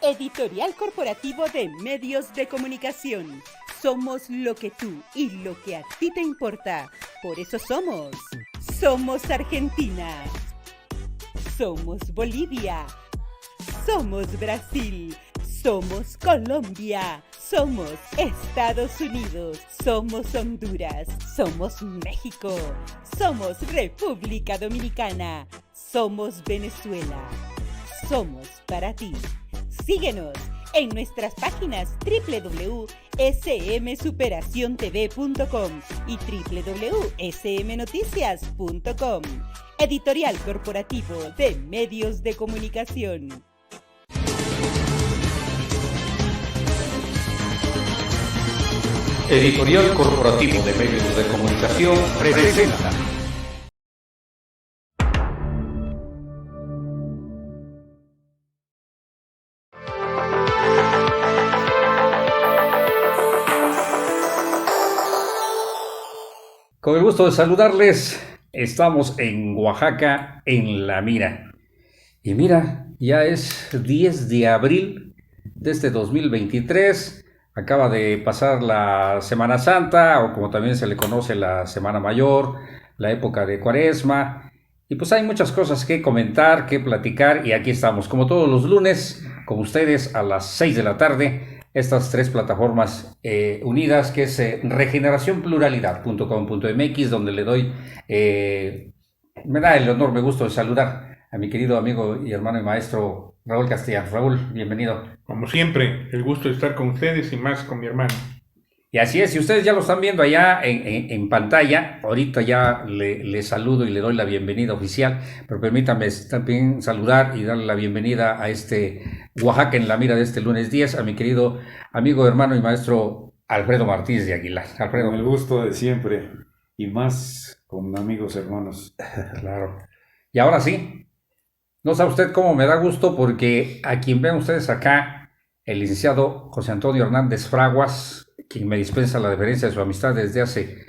Editorial Corporativo de Medios de Comunicación. Somos lo que tú y lo que a ti te importa. Por eso somos. Somos Argentina. Somos Bolivia. Somos Brasil. Somos Colombia. Somos Estados Unidos. Somos Honduras. Somos México. Somos República Dominicana. Somos Venezuela. Somos para ti. Síguenos en nuestras páginas www.smsuperaciontv.com y www.smnoticias.com. Editorial Corporativo de Medios de Comunicación. Editorial Corporativo de Medios de Comunicación presenta. Con el gusto de saludarles, estamos en Oaxaca, en La Mira. Y mira, ya es 10 de abril de este 2023. Acaba de pasar la Semana Santa, o como también se le conoce la Semana Mayor, la época de Cuaresma. Y pues hay muchas cosas que comentar, que platicar, y aquí estamos, como todos los lunes, con ustedes a las 6 de la tarde. Estas tres plataformas unidas, que es regeneracionpluralidad.com.mx, donde le doy, me da el honor, me gusta de saludar a mi querido amigo y hermano y maestro Raúl Castellanos. Raúl, bienvenido. Como siempre, el gusto de estar con ustedes y más con mi hermano. Y así es, si ustedes ya lo están viendo allá en pantalla, ahorita ya le saludo y le doy la bienvenida oficial, pero permítanme también saludar y darle la bienvenida a este Oaxaca en La Mira de este lunes 10, a mi querido amigo, hermano y maestro Alfredo Martínez de Aguilar. Alfredo. Con el gusto de siempre, y más con amigos hermanos. Claro. Y ahora sí, no sabe usted cómo me da gusto, porque a quien ven ustedes acá, el licenciado José Antonio Hernández Fraguas, quien me dispensa la deferencia de su amistad desde hace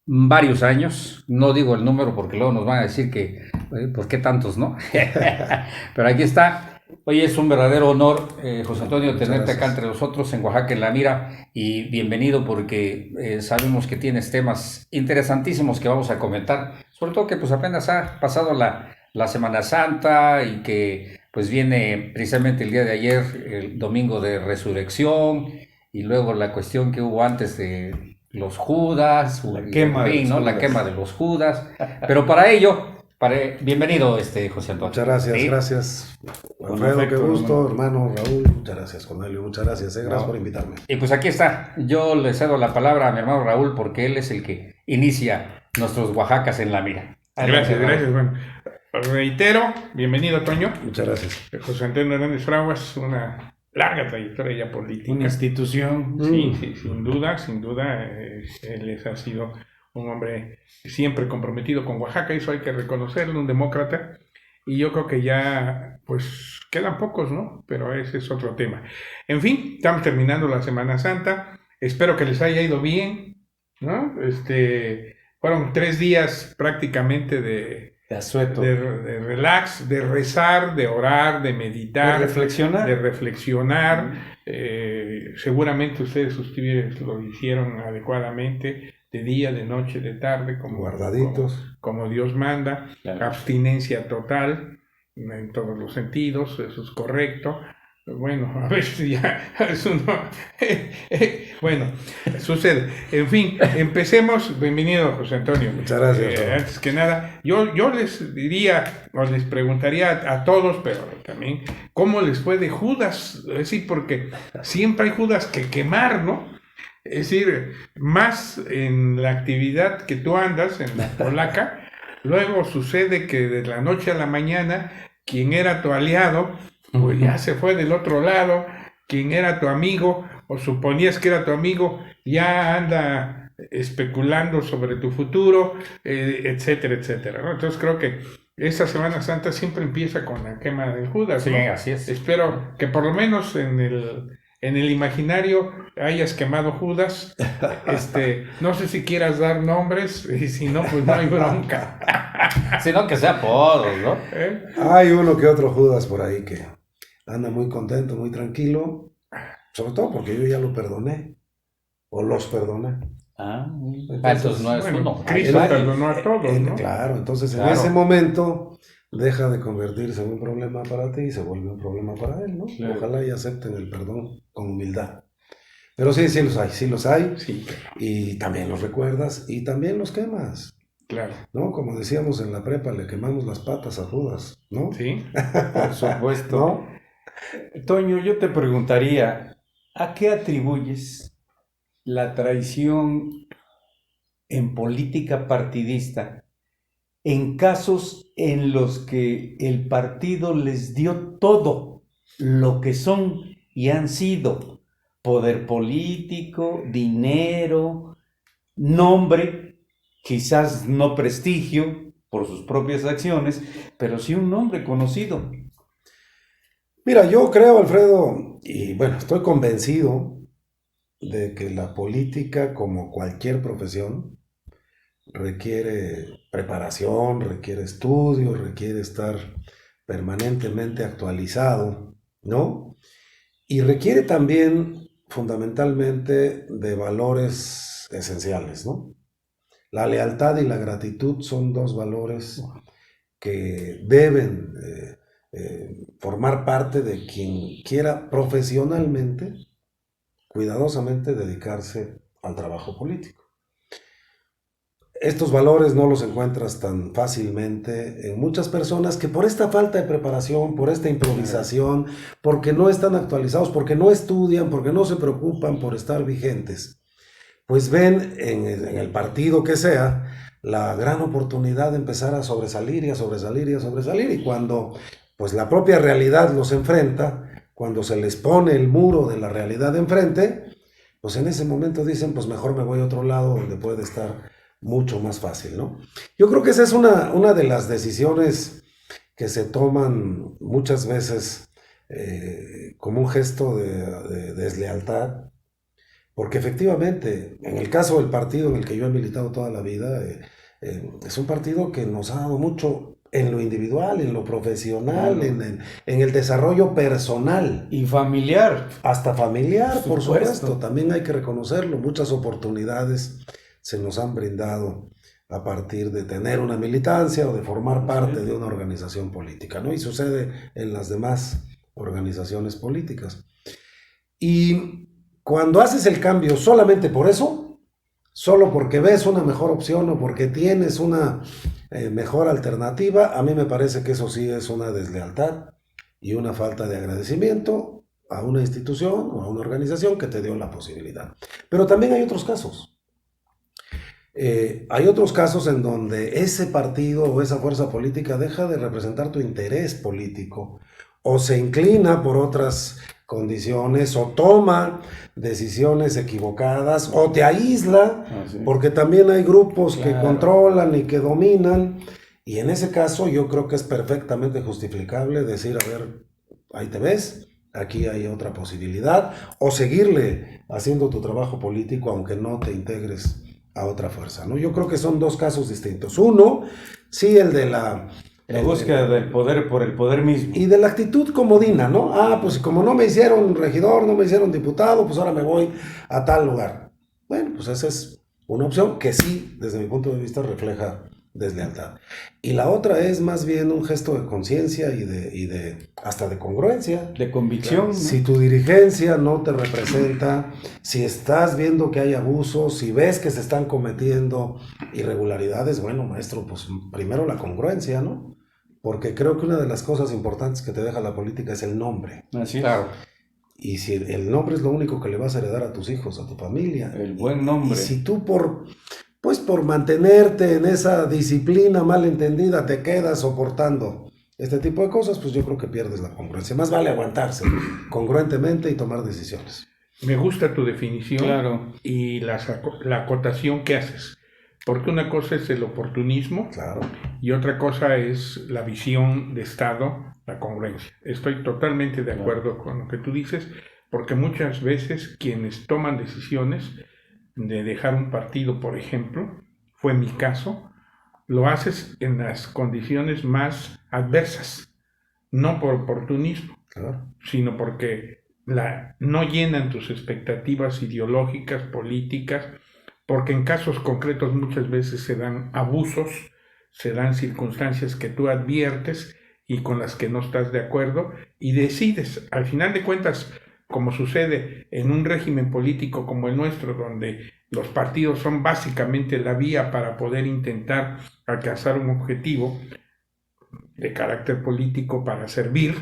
varios años. No digo el número porque luego nos van a decir que, ¿por qué tantos, no? Pero aquí está. Hoy es un verdadero honor, José Antonio, tenerte acá entre nosotros en Oaxaca en La Mira, y bienvenido, porque sabemos que tienes temas interesantísimos que vamos a comentar, sobre todo que pues apenas ha pasado la Semana Santa, y que pues viene precisamente el día de ayer, el domingo de Resurrección, y luego la cuestión que hubo antes de los Judas, la quema de los Judas. Pero para ello, bienvenido José Antonio. Muchas gracias, ¿sí? Gracias. Alfredo, qué gusto, hermano Raúl, muchas gracias, Cornelio, muchas gracias, gracias por invitarme. Y pues aquí está, yo le cedo la palabra a mi hermano Raúl, porque él es el que inicia nuestros Oaxacas en La Mira. Gracias. Bueno, reitero, bienvenido, Toño. Muchas gracias. José Antonio Hernández Fraguas, una larga trayectoria ya política. Una institución. Sí, sin duda. Él ha sido un hombre siempre comprometido con Oaxaca, eso hay que reconocerlo, un demócrata. Y yo creo que ya, pues, quedan pocos, ¿no? Pero ese es otro tema. En fin, estamos terminando la Semana Santa. Espero que les haya ido bien, ¿no? Fueron 3 días prácticamente de asueto, de relax, de rezar, de orar, de meditar, de reflexionar. Seguramente ustedes lo hicieron adecuadamente, de día, de noche, de tarde, como guardaditos, como Dios manda. Claro. Abstinencia total en todos los sentidos, eso es correcto. Bueno, a veces ya eso no. Bueno, sucede. En fin, empecemos. Bienvenido, José Antonio. Muchas gracias. Antes que nada, yo les diría, o les preguntaría a todos, pero también, ¿cómo les fue de Judas? Es decir, porque siempre hay Judas que quemar, ¿no? Es decir, más en la actividad que tú andas, en la polaca, luego sucede que de la noche a la mañana, quien era tu aliado, pues ya se fue del otro lado. Quien era tu amigo, o suponías que era tu amigo, ya anda especulando sobre tu futuro, etcétera, etcétera, ¿no? Entonces creo que esta Semana Santa siempre empieza con la quema de Judas, ¿no? Sí, así es. Espero que por lo menos en el imaginario hayas quemado Judas. No sé si quieras dar nombres, y si no, pues no hay bronca. Sino que sea apodos, ¿no? Hay uno que otro Judas por ahí que anda muy contento, muy tranquilo, sobre todo porque yo ya lo perdoné, o los perdoné. Entonces no es Bueno, uno. Cristo perdonó a todos, ¿no? Claro, entonces en Claro. ese momento deja de convertirse en un problema para ti y se vuelve un problema para él, ¿no? Claro. Ojalá y acepten el perdón con humildad. Pero sí, sí los hay, Sí, y también los recuerdas y también los quemas, claro. ¿no? Como decíamos en la prepa, le quemamos las patas a Judas, ¿no? Sí. Por supuesto. ¿No? Toño, yo te preguntaría, ¿a qué atribuyes la traición en política partidista en casos en los que el partido les dio todo lo que son y han sido? Poder político, dinero, nombre, quizás no prestigio por sus propias acciones, pero sí un nombre conocido. Mira, yo creo, Alfredo, y bueno, estoy convencido de que la política, como cualquier profesión, requiere preparación, requiere estudio, requiere estar permanentemente actualizado, ¿no? Y requiere también, fundamentalmente, de valores esenciales, ¿no? La lealtad y la gratitud son dos valores que deben formar parte de quien quiera profesionalmente, cuidadosamente dedicarse al trabajo político. Estos valores no los encuentras tan fácilmente en muchas personas que por esta falta de preparación, por esta improvisación, porque no están actualizados, porque no estudian, porque no se preocupan por estar vigentes, pues ven en el partido que sea la gran oportunidad de empezar a sobresalir y a sobresalir y a sobresalir, y cuando pues la propia realidad los enfrenta, cuando se les pone el muro de la realidad enfrente, pues en ese momento dicen, pues mejor me voy a otro lado donde puede estar mucho más fácil, ¿no? Yo creo que esa es una de las decisiones que se toman muchas veces como un gesto de deslealtad, porque efectivamente, en el caso del partido en el que yo he militado toda la vida, es un partido que nos ha dado mucho en lo individual, en lo profesional, Claro. en el desarrollo personal. Y familiar. Hasta familiar, por Supuesto. supuesto, también hay que reconocerlo. Muchas oportunidades se nos han brindado a partir de tener una militancia o de formar parte de una organización política, ¿no? Y sucede en las demás organizaciones políticas. Y cuando haces el cambio solamente por eso, solo porque ves una mejor opción o porque tienes una mejor alternativa, a mí me parece que eso sí es una deslealtad y una falta de agradecimiento a una institución o a una organización que te dio la posibilidad. Pero también hay otros casos. Hay otros casos en donde ese partido o esa fuerza política deja de representar tu interés político o se inclina por otras condiciones o toma decisiones equivocadas o te aísla, porque también hay grupos que controlan y que dominan, y en ese caso yo creo que es perfectamente justificable decir, a ver, ahí te ves, aquí hay otra posibilidad, o seguirle haciendo tu trabajo político aunque no te integres a otra fuerza, ¿no? Yo creo que son dos casos distintos. Uno, sí, el de la búsqueda del poder por el poder mismo. Y de la actitud comodina, ¿no? Ah, pues como no me hicieron regidor, no me hicieron diputado, pues ahora me voy a tal lugar. Bueno, pues esa es una opción que sí, desde mi punto de vista, refleja deslealtad. Y la otra es más bien un gesto de conciencia y de hasta de congruencia. De convicción. ¿no? Si tu dirigencia no te representa, si estás viendo que hay abusos, si ves que se están cometiendo irregularidades, bueno, maestro, pues primero la congruencia, ¿no? Porque creo que una de las cosas importantes que te deja la política es el nombre. Así es. Claro. Y si el nombre es lo único que le vas a heredar a tus hijos, a tu familia. El buen nombre. Y si tú por mantenerte en esa disciplina malentendida te quedas soportando este tipo de cosas, pues yo creo que pierdes la congruencia. Más vale aguantarse congruentemente y tomar decisiones. Me gusta tu definición Claro. y la acotación que haces. Porque una cosa es el oportunismo, Claro. y otra cosa es la visión de Estado, la congruencia. Estoy totalmente de acuerdo con lo que tú dices, porque muchas veces quienes toman decisiones de dejar un partido, por ejemplo, fue mi caso, lo haces en las condiciones más adversas, no por oportunismo. Claro. sino porque no llenan tus expectativas ideológicas, políticas, porque en casos concretos muchas veces se dan abusos, se dan circunstancias que tú adviertes y con las que no estás de acuerdo y decides, al final de cuentas, como sucede en un régimen político como el nuestro, donde los partidos son básicamente la vía para poder intentar alcanzar un objetivo de carácter político para servir,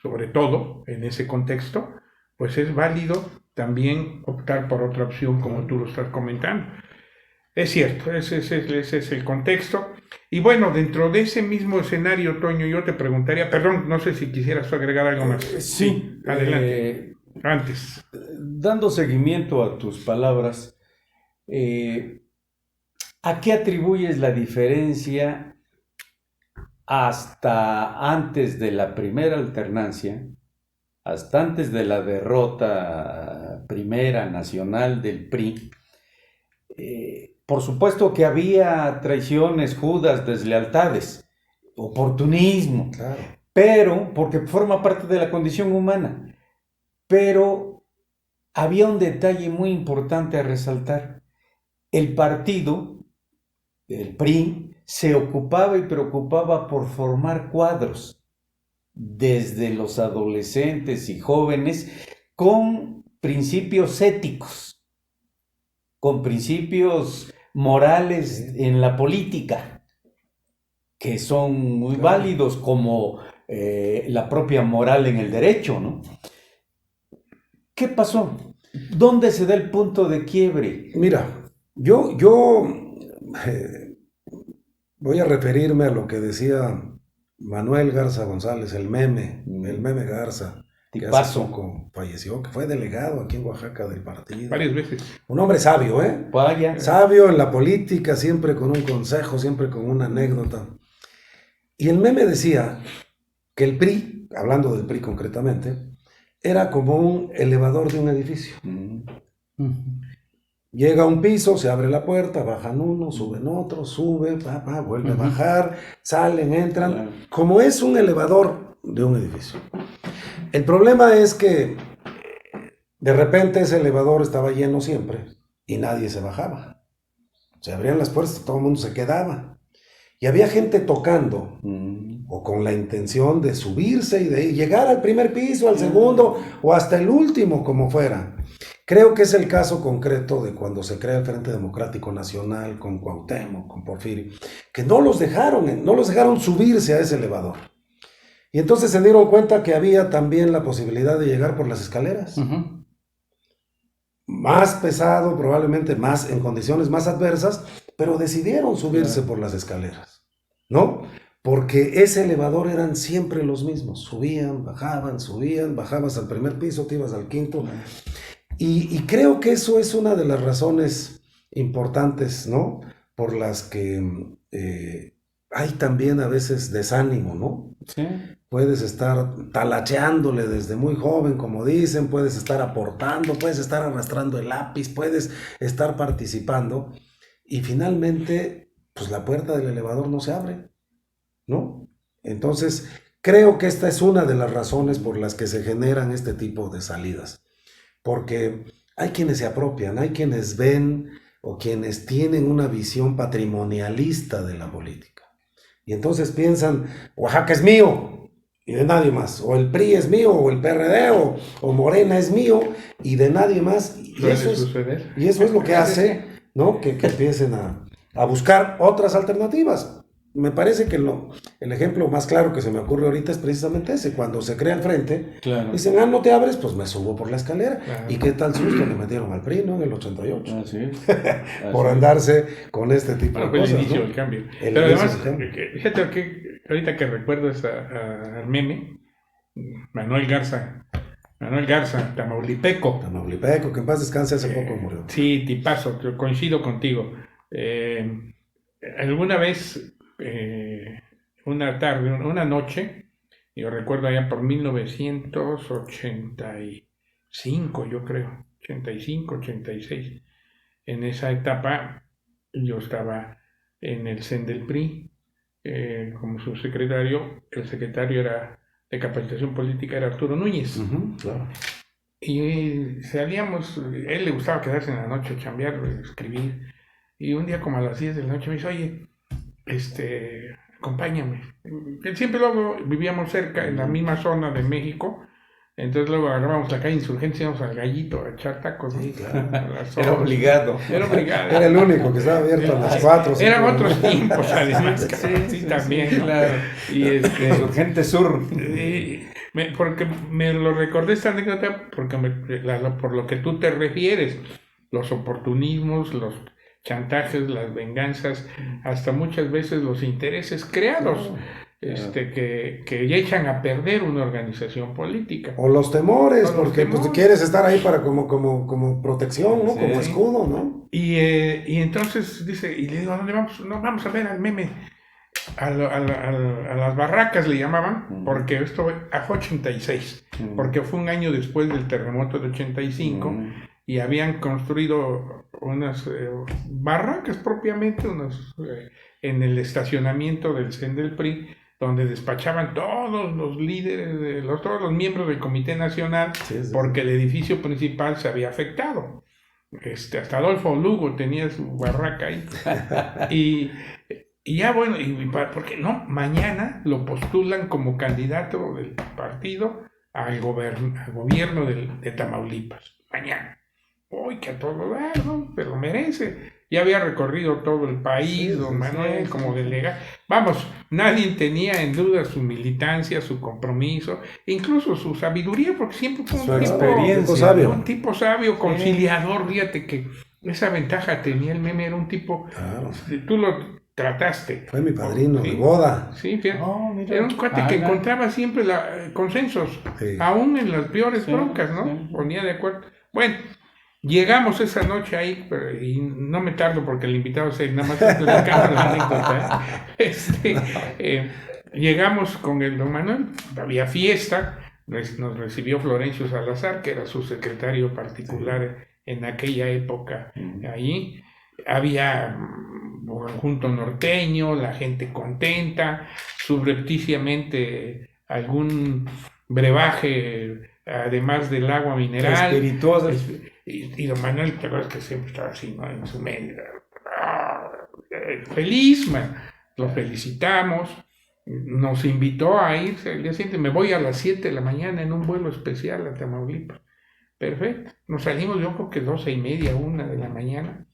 sobre todo en ese contexto, pues es válido también optar por otra opción como tú lo estás comentando. Es cierto, ese es el contexto. Y bueno, dentro de ese mismo escenario, Toño, yo te preguntaría, perdón, no sé si quisieras tú agregar algo más. Sí, Adelante. Antes. Dando seguimiento a tus palabras, ¿a qué atribuyes la diferencia hasta antes de la primera alternancia, hasta antes de la derrota primera nacional del PRI? Por supuesto que había traiciones, judas, deslealtades, oportunismo, Claro. pero, porque forma parte de la condición humana, pero había un detalle muy importante a resaltar. El partido, el PRI, se ocupaba y preocupaba por formar cuadros desde los adolescentes y jóvenes con principios éticos, con principios morales en la política, que son muy válidos, como la propia moral en el derecho, ¿no? ¿Qué pasó? ¿Dónde se da el punto de quiebre? Mira, yo voy a referirme a lo que decía Manuel Garza González, el meme Garza, que hace Tipazo. poco falleció, que fue delegado aquí en Oaxaca del partido. Varias veces. Un hombre sabio, ¿eh? Vaya. Sabio en la política, siempre con un consejo, siempre con una anécdota. Y el meme decía que el PRI, hablando del PRI concretamente, era como un elevador de un edificio. Llega a un piso, se abre la puerta, bajan uno, suben otro, sube, vuelve a bajar, salen, entran, Claro. como es un elevador de un edificio. El problema es que de repente ese elevador estaba lleno siempre y nadie se bajaba. Se abrían las puertas, todo el mundo se quedaba. Y había gente tocando, o con la intención de subirse y de llegar al primer piso, al segundo, o hasta el último, como fuera. Creo que es el caso concreto de cuando se crea el Frente Democrático Nacional con Cuauhtémoc, con Porfirio, que no los dejaron subirse a ese elevador. Y entonces se dieron cuenta que había también la posibilidad de llegar por las escaleras. Más pesado, probablemente más en condiciones más adversas, pero decidieron subirse por las escaleras, ¿no? Porque ese elevador eran siempre los mismos. Subían, bajabas al primer piso, te ibas al quinto. Y creo que eso es una de las razones importantes, ¿no? Por las que hay también a veces desánimo, ¿no? Sí. Puedes estar talacheándole desde muy joven, como dicen, puedes estar aportando, puedes estar arrastrando el lápiz, puedes estar participando y finalmente, pues la puerta del elevador no se abre, ¿no? Entonces, creo que esta es una de las razones por las que se generan este tipo de salidas. Porque hay quienes se apropian, hay quienes ven o quienes tienen una visión patrimonialista de la política. Y entonces piensan, Oaxaca es mío y de nadie más. O el PRI es mío, o el PRD, o Morena es mío y de nadie más. Y eso es lo que hace, ¿no? que empiecen a buscar otras alternativas. Me parece que el ejemplo más claro que se me ocurre ahorita es precisamente ese. Cuando se crea el frente, dicen, no te abres, pues me subo por la escalera. Claro. Y qué tal susto le metieron al PRI, ¿no? En el 88. Así es. Por andarse con este tipo de cosas. El inicio ¿no? del cambio. Pero además, fíjate que ahorita que recuerdo al meme, Manuel Garza, Tamaulipeco, que en paz descanse, hace poco murió. Sí, tipazo, coincido contigo. Alguna vez, una noche, yo recuerdo allá por 1985, yo creo, 85, 86, en esa etapa yo estaba en el CEN del PRI como subsecretario, el secretario era de capacitación política era Arturo Núñez. Claro. Y salíamos, él le gustaba quedarse en la noche, chambear, escribir. Y un día como a las 10 de la noche me dice, oye, acompáñame. Siempre luego vivíamos cerca, en la misma zona de México. Entonces luego agarrábamos la calle Insurgentes y íbamos al Gallito a echar tacos. Sí, claro. Era obligado. Era obligado. Era el único que estaba abierto a las 4. Eran otros tiempos, además. Sí, también. Claro. Y Insurgente Sur. porque me lo recordé esta anécdota porque por lo que tú te refieres, los oportunismos, los chantajes, las venganzas, hasta muchas veces los intereses creados. Que ya echan a perder una organización política. O los temores, O los porque temores. pues quieres estar ahí para como protección, ¿no? Sí. Como escudo, ¿no? Y entonces dice, y le digo, ¿a dónde vamos? No, vamos a ver al meme. A las barracas le llamaban, porque esto fue a 86, porque fue un año después del terremoto de 85, y habían construido unas barracas propiamente, en el estacionamiento del CEN del PRI, donde despachaban todos los líderes, todos los miembros del Comité Nacional, porque el edificio principal se había afectado. Hasta Adolfo Lugo tenía su barraca ahí. Y ya bueno, ¿por qué no? Mañana lo postulan como candidato del partido al gobierno de Tamaulipas. Mañana. Uy, que a todo dar, ¿no? Pero merece. Ya había recorrido todo el país, don Manuel, como delegado. Vamos, nadie tenía en duda su militancia, su compromiso, incluso su sabiduría, porque siempre fue un tipo sabio, conciliador. Fíjate que esa ventaja tenía el meme, era un tipo... Claro. Tú lo trataste. Fue mi padrino de boda. Sí, fíjate. Era un cuate que encontraba siempre consensos, aún en las peores broncas, ¿no? Ponía de acuerdo. Bueno, llegamos esa noche ahí, y no me tardo porque el invitado nada más te la anécdota. Llegamos con el don Manuel, había fiesta, nos recibió Florencio Salazar, que era su secretario particular en aquella época ahí. Había un conjunto norteño, la gente contenta, subrepticiamente algún brebaje, además del agua mineral. Espirituosa. Y don Manuel, te acuerdas que siempre estaba así, ¿no? En su medio. Feliz, man. Lo felicitamos. Nos invitó a irse el día siguiente. Me voy a las 7 de la mañana en un vuelo especial a Tamaulipas. Perfecto. Nos salimos, yo creo que 12:30, 1 de la mañana.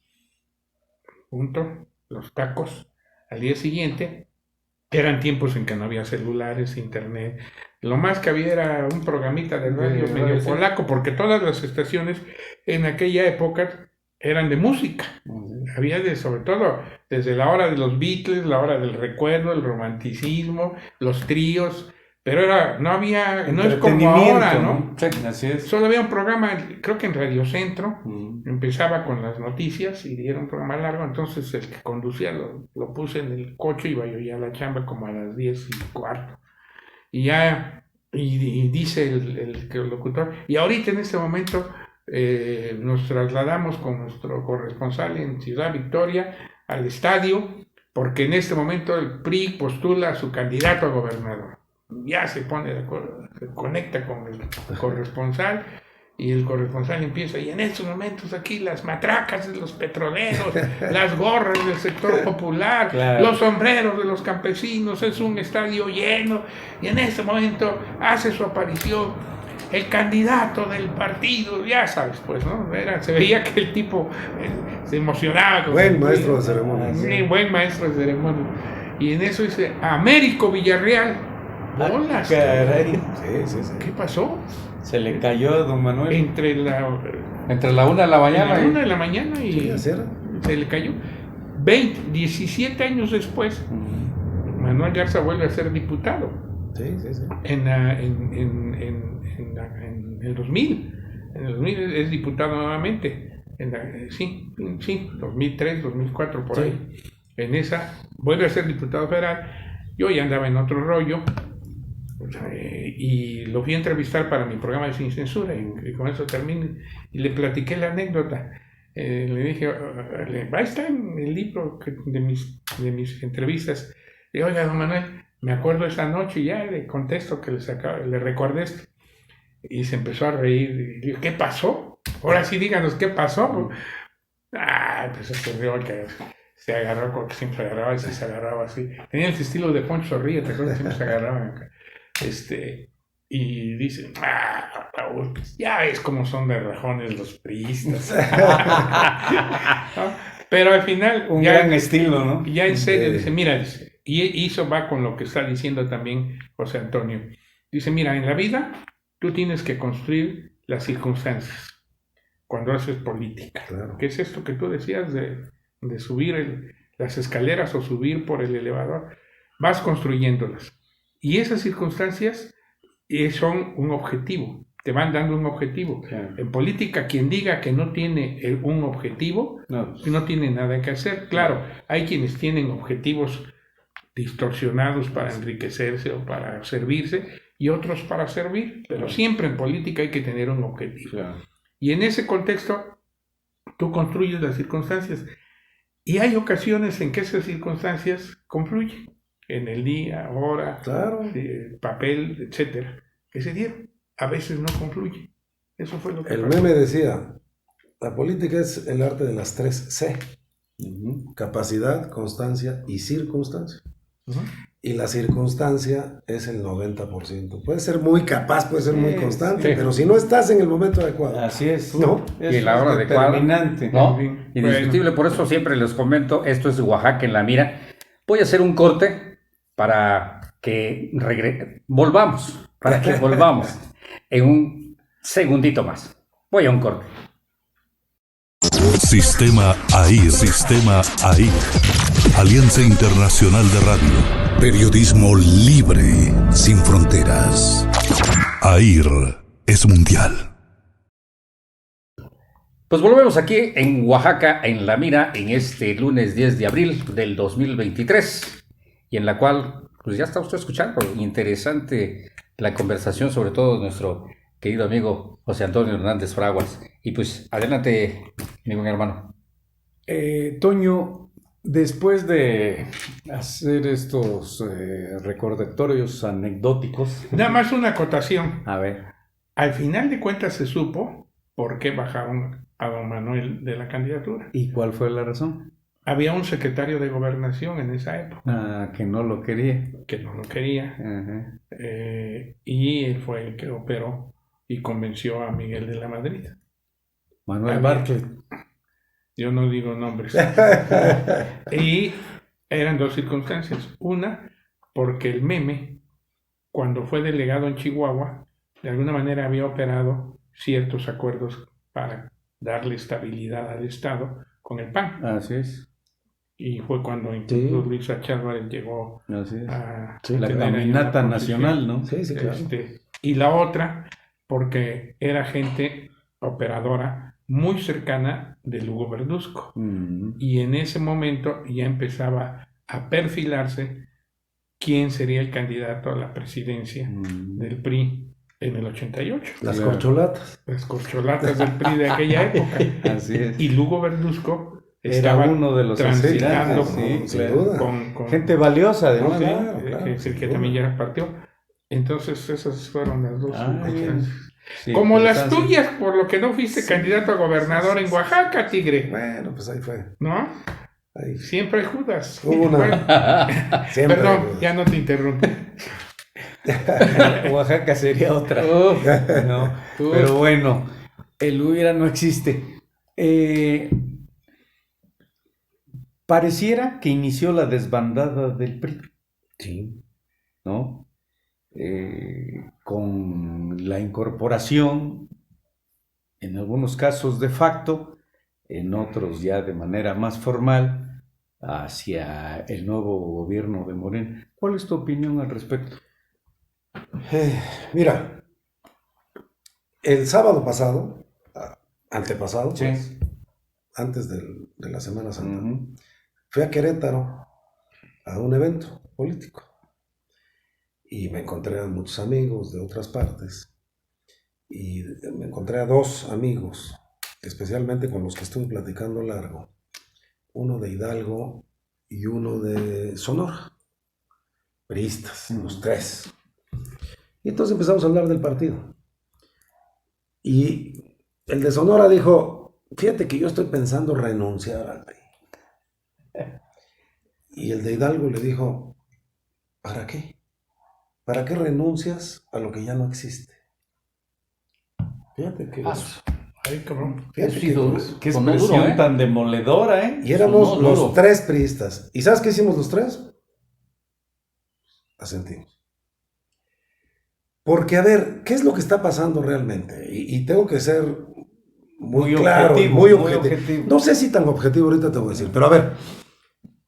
Junto, los tacos. Al día siguiente, eran tiempos en que no había celulares, internet. Lo más que había era un programita de radio medio polaco, porque todas las estaciones en aquella época eran de música. Había sobre todo desde la hora de los Beatles, la hora del recuerdo, el romanticismo, los tríos, pero no es como ahora, ¿no? Sí, así es. Solo había un programa, creo que en Radio Centro, empezaba con las noticias y era un programa largo, entonces el que conducía lo puse en el coche, iba yo ya a la chamba como a las 10:15. Y ya, y dice el locutor, y ahorita en este momento nos trasladamos con nuestro corresponsal en Ciudad Victoria al estadio, porque en este momento el PRI postula a su candidato a gobernador. Ya se pone de acuerdo, se conecta con el corresponsal, y el corresponsal empieza, y en estos momentos aquí las matracas de los petroleros, las gorras del sector popular, los sombreros de los campesinos, es un estadio lleno, y en este momento hace su aparición el candidato del partido, ya sabes, pues, ¿no? Se veía que el tipo se emocionaba. Buen maestro de ceremonias. Sí, buen maestro de ceremonias. Y en eso dice, Américo Villarreal. ¡Bolas! Caray. Sí. ¿Qué pasó? Se le cayó a don Manuel. Entre la 1 de la mañana. A la 1 de la mañana y Sí, así era. se le cayó. 17 años después, Manuel Garza vuelve a ser diputado. Sí. En el 2000. En el 2000 es diputado nuevamente. 2003, 2004, por ahí. En esa, vuelve a ser diputado federal. Yo ya andaba en otro rollo. Y lo fui a entrevistar para mi programa de Sin Censura, y con eso termino, y le platiqué la anécdota. Le dije, va a estar en el libro de mis entrevistas. Le dije, oiga, don Manuel, Me acuerdo esa noche, ya le contesto que le recordé esto. Y se empezó a reír. Y digo, ¿qué pasó? Ahora sí díganos qué pasó. Pues se rió, que se agarró, porque siempre agarraba y se agarraba así. Tenía el estilo de Poncho Zorrilla, ¿te acuerdas? Siempre se agarraban acá. Y dice, Raúl, pues ya ves cómo son de rajones los priistas. ¿No? Pero al final, Un ya, gran estilo, ¿no? ya en serio, dice, mira, dice, y eso va con lo que está diciendo también José Antonio. Dice, mira, en la vida tú tienes que construir las circunstancias cuando haces política. Claro. ¿Qué es esto que tú decías de subir las escaleras o subir por el elevador? Vas construyéndolas. Y esas circunstancias son un objetivo, te van dando un objetivo. Claro. En política, quien diga que no tiene un objetivo, No. no tiene nada que hacer. Claro, hay quienes tienen objetivos distorsionados para enriquecerse o para servirse y otros para servir, pero siempre en política hay que tener un objetivo. Claro. Y en ese contexto, tú construyes las circunstancias. Y hay ocasiones en que esas circunstancias confluyen. En el día, hora, Claro. papel, etcétera, que se dieron. A veces no confluye. Eso fue lo que El pasó. meme decía, la política es el arte de las 3 C. Capacidad, constancia y circunstancia. Ujú. Y la circunstancia es el 90%. Puede ser muy capaz, puede ser muy constante, sí. pero si no estás en el momento adecuado, Así es. ¿no? Eso Y la hora es adecuada, determinante. ¿no? En fin, Indiscutible, por eso siempre les comento, esto es Oaxaca en la mira. Voy a hacer un corte para que volvamos en un segundito más. Voy a un corte. Sistema AIR. Alianza Internacional de Radio. Periodismo libre, sin fronteras. AIR es mundial. Pues volvemos aquí en Oaxaca en la mira en este lunes 10 de abril del 2023 y en la cual pues ya está usted escuchando. Interesante la conversación, sobre todo de nuestro querido amigo José Antonio Hernández Fraguas. Y pues adelante, mi buen hermano. Toño, después de hacer estos recordatorios anecdóticos, Nada más una acotación. a ver, Al final de cuentas se supo por qué bajaron a don Manuel de la candidatura. ¿y cuál fue la razón? Había un secretario de gobernación en esa época Que no lo quería. que no lo quería, Ajá. y él fue el que operó y convenció a Miguel de la Madrid. Manuel Había- Bartlett. Yo no digo nombres. Y eran dos circunstancias. Una, porque el meme, cuando fue delegado en Chihuahua, de alguna manera había operado ciertos acuerdos para darle estabilidad al Estado con el PAN. Así es. Y fue cuando incluso Luis Sacha Álvarez llegó Así es. a Sí, La tener ahí caminata una posición. nacional, ¿no? Sí, sí, claro. Y la otra, porque era gente operadora muy cercana de Lugo Verduzco. Mm. Y en ese momento ya empezaba a perfilarse quién sería el candidato a la presidencia del PRI en el 88. Las Claro. corcholatas. Las corcholatas del PRI de aquella época. Así es. Y Lugo Verduzco Era estaba uno de los transitando aspirantes, sí, sin claro. duda. con Gente valiosa, ¿no? además. Sí, claro, claro, es el sin que duda. también ya partió. Entonces esas fueron las dos Ah, circunstancias. Sí, Como las entonces- tuyas, por lo que no fuiste candidato a gobernador en Oaxaca, tigre. Bueno, pues ahí fue. ¿No? Ahí. Siempre hay Judas. Hubo una- Bueno, Siempre. perdón, ya no te interrumpo. Oaxaca sería otra. No, pero bueno, el hubiera no existe. Pareciera que inició la desbandada del PRI, Sí. ¿no? Con la incorporación, en algunos casos de facto, en otros ya de manera más formal, hacia el nuevo gobierno de Morena. ¿Cuál es tu opinión al respecto? Mira, el sábado pasado, antepasado, Sí. pues, antes de la Semana Santa, Ujú. fui a Querétaro a un evento político y me encontré a muchos amigos de otras partes y me encontré a dos amigos, especialmente con los que estuve platicando largo, uno de Hidalgo y uno de Sonora. priistas, los tres. Y entonces empezamos a hablar del partido. Y el de Sonora dijo, fíjate que yo estoy pensando renunciar al PRI. Y el de Hidalgo le dijo, ¿para qué? ¿Para qué renuncias a lo que ya no existe? Fíjate que Ay, cabrón. fíjate Sí, que duro. Qué Sonó expresión duro, ¿eh? tan demoledora, ¿eh? y éramos Sonó duro. los tres priistas. ¿Y sabes qué hicimos los tres? Asentimos. Porque, a ver, ¿qué es lo que está pasando realmente? Y tengo que ser muy claro, muy objetivo. No sé si tan objetivo ahorita te voy a decir, pero a ver,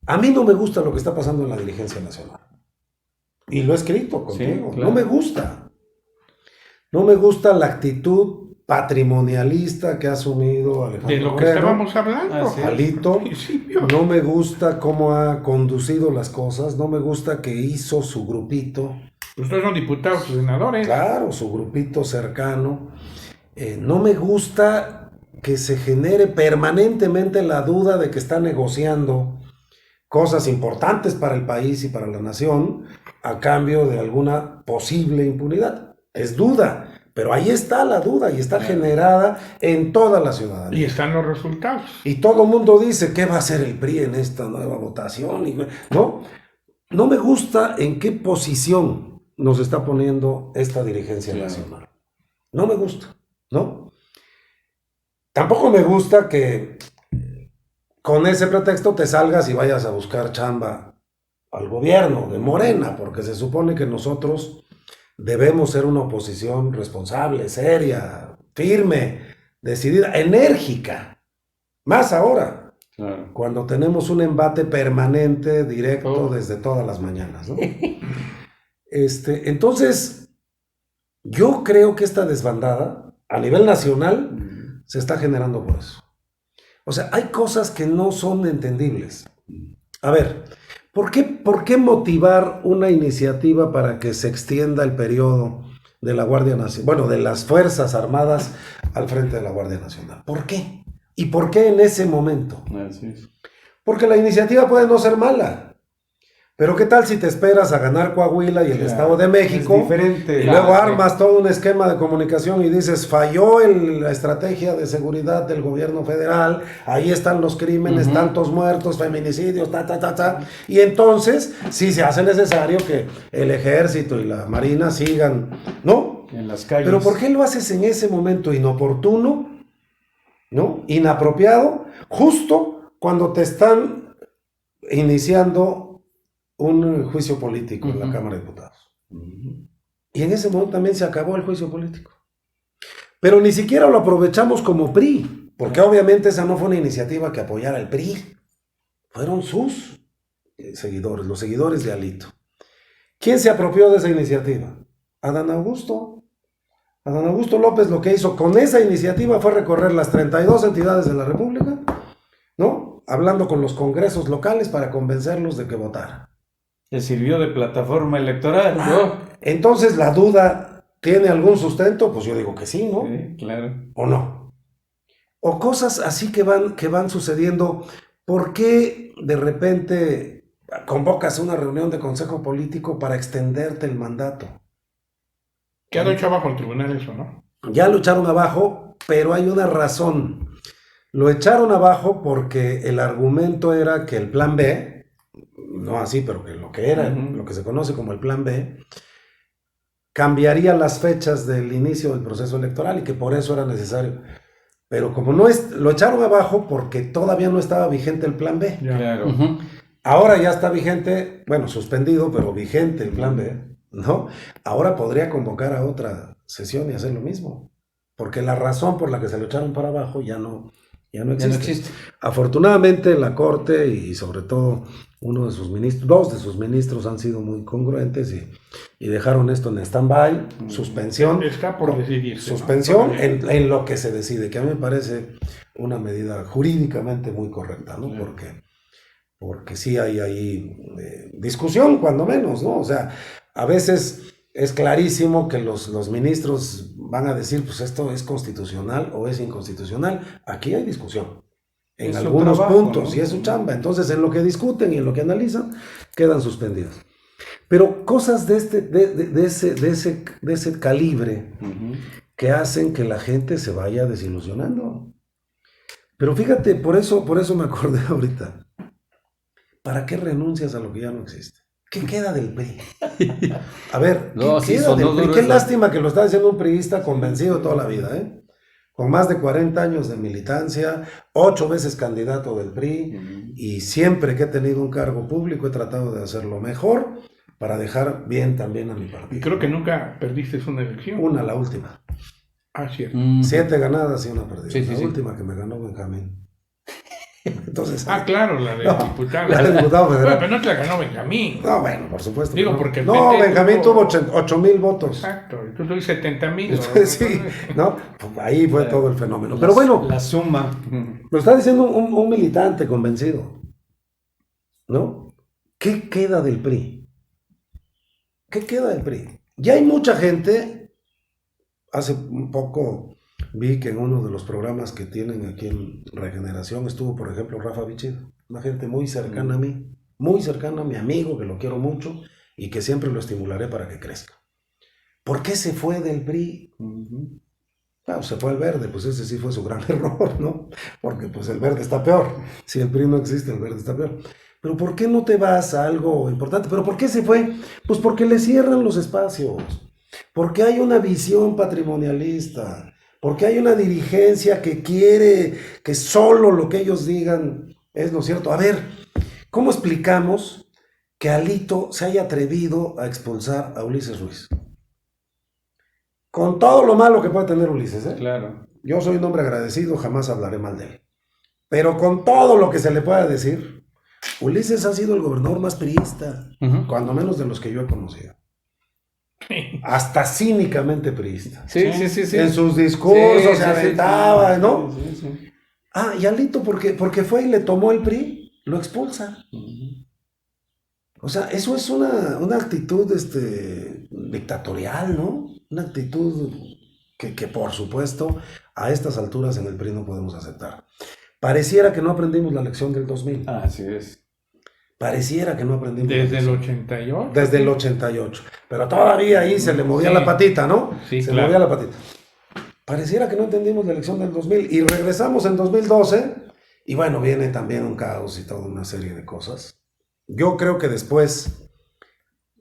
a mí no me gusta lo que está pasando en la dirigencia nacional. Y lo he escrito contigo. Sí, claro. No me gusta. No me gusta la actitud patrimonialista que ha asumido Alejandro De lo que Moreno, estábamos hablando. Así es. Alito. Principio. No me gusta cómo ha conducido las cosas. No me gusta que hizo su grupito. Ustedes son diputados y senadores. Claro, su grupito cercano. No me gusta que se genere permanentemente la duda de que está negociando cosas importantes para el país y para la nación a cambio de alguna posible impunidad. Es duda, pero ahí está la duda y está generada en toda la ciudadanía. Y están los resultados. Y todo el mundo dice, ¿qué va a hacer el PRI en esta nueva votación? No me gusta en qué posición nos está poniendo esta dirigencia nacional. No me gusta, ¿no? Tampoco me gusta que con ese pretexto te salgas y vayas a buscar chamba al gobierno de Morena, porque se supone que nosotros debemos ser una oposición responsable, seria, firme, decidida, enérgica. Más ahora, Claro. cuando tenemos un embate permanente, directo, desde todas las mañanas, ¿no? Entonces, yo creo que esta desbandada, a nivel nacional, se está generando por eso. O sea, hay cosas que no son entendibles. A ver, ¿por qué motivar una iniciativa para que se extienda el periodo de la Guardia Nacional, bueno, de las Fuerzas Armadas al frente de la Guardia Nacional? ¿Por qué? ¿Y por qué en ese momento? Así es. Porque la iniciativa puede no ser mala. Pero ¿qué tal si te esperas a ganar Coahuila y el Estado de México? Es diferente. Y luego armas todo un esquema de comunicación y dices, falló la estrategia de seguridad del gobierno federal, ahí están los crímenes, tantos muertos, feminicidios, y entonces sí se hace necesario que el ejército y la marina sigan, ¿no? En las calles. Pero ¿por qué lo haces en ese momento inoportuno, ¿no? Inapropiado, justo cuando te están iniciando un juicio político en la Cámara de Diputados? Y en ese momento también se acabó el juicio político. Pero ni siquiera lo aprovechamos como PRI, porque obviamente esa no fue una iniciativa que apoyara al PRI. Fueron sus seguidores, los seguidores de Alito. ¿Quién se apropió de esa iniciativa? Adán Augusto. Adán Augusto López lo que hizo con esa iniciativa fue recorrer las 32 entidades de la República, ¿no? Hablando con los congresos locales para convencerlos de que votaran. ¿Le sirvió de plataforma electoral? Entonces, ¿la duda tiene algún sustento? Pues yo digo que sí, ¿no? Sí, claro. ¿O no? O cosas así que van sucediendo. ¿Por qué de repente convocas una reunión de consejo político para extenderte el mandato? Que han hecho abajo el tribunal eso, ¿no? Ya lo echaron abajo, pero hay una razón. Lo echaron abajo porque el argumento era que el plan B, no así, pero que lo que era, lo que se conoce como el plan B, cambiaría las fechas del inicio del proceso electoral y que por eso era necesario. Pero como no es, lo echaron abajo porque todavía no estaba vigente el plan B. Ya. Claro. Ahora ya está vigente, bueno, suspendido, pero vigente el plan B, ¿no? Ahora podría convocar a otra sesión y hacer lo mismo. Porque la razón por la que se lo echaron para abajo ya no existe. Afortunadamente la Corte y sobre todo dos de sus ministros han sido muy congruentes y dejaron esto en stand-by, suspensión. Está por decidirse, Suspensión ¿no? en lo que se decide, que a mí me parece una medida jurídicamente muy correcta, ¿no? Porque sí hay ahí discusión, cuando menos, ¿no? O sea, a veces es clarísimo que los ministros van a decir, pues esto es constitucional o es inconstitucional. Aquí hay discusión en algunos puntos, ¿no? Y es su chamba. Entonces, en lo que discuten y en lo que analizan, quedan suspendidos. Pero cosas de ese calibre que hacen que la gente se vaya desilusionando. Pero fíjate, por eso me acordé ahorita. ¿Para qué renuncias a lo que ya no existe? ¿Qué queda del PRI? A ver, ¿qué queda del PRI? Qué lástima que lo está diciendo un priista convencido toda la vida, ¿eh? Con más de 40 años de militancia, 8 veces candidato del PRI, y siempre que he tenido un cargo público he tratado de hacerlo mejor para dejar bien también a mi partido. Y creo que nunca perdiste una elección. Una, la última. Ah, cierto. 7 ganadas y una perdida. Sí, sí, la sí. última que me ganó Benjamín. Entonces, Claro, la de diputado. la de diputado federal. Bueno, pero no te la ganó Benjamín. No, bueno, por supuesto. Digo, no. porque No, PT Benjamín tuvo- tuvo 8,000 votos. Exacto, y tú tuviste 70,000. Sí, ¿no? Pues ahí fue todo el fenómeno. Pero bueno, La suma. lo está diciendo un militante convencido, ¿no? ¿Qué queda del PRI? ¿Qué queda del PRI? Ya hay mucha gente, hace un poco vi que en uno de los programas que tienen aquí en Regeneración estuvo, por ejemplo, Rafa Bichir, una gente muy cercana a mí, muy cercana a mi amigo, que lo quiero mucho y que siempre lo estimularé para que crezca. ¿Por qué se fue del PRI? Claro, se fue al Verde, pues ese sí fue su gran error, ¿no? Porque pues el Verde está peor. Si el PRI no existe, el Verde está peor. Pero ¿por qué no te vas a algo importante? ¿Pero por qué se fue? Pues porque le cierran los espacios. Porque hay una visión patrimonialista. Porque hay una dirigencia que quiere que solo lo que ellos digan es lo cierto. A ver, ¿cómo explicamos que Alito se haya atrevido a expulsar a Ulises Ruiz? Con todo lo malo que puede tener Ulises, ¿eh? Claro. Yo soy un hombre agradecido, jamás hablaré mal de él. Pero con todo lo que se le pueda decir, Ulises ha sido el gobernador más priista, cuando menos de los que yo he conocido. Hasta cínicamente priista. Sí. En sus discursos Sí, se sí, aventaba, sí. ¿no? Sí. Y Alito, porque fue y le tomó el PRI, lo expulsa. O sea, eso es una actitud dictatorial, ¿no? Una actitud que por supuesto a estas alturas en el PRI no podemos aceptar. Pareciera que no aprendimos la lección del 2000. Así es. Pareciera que no aprendimos Desde la el lección. 88. Desde el 88. Pero todavía ahí se le movía Sí. la patita, ¿no? Sí, se claro. movía la patita. Pareciera que no entendimos la lección del 2000 y regresamos en 2012 y bueno, viene también un caos y toda una serie de cosas. Yo creo que después,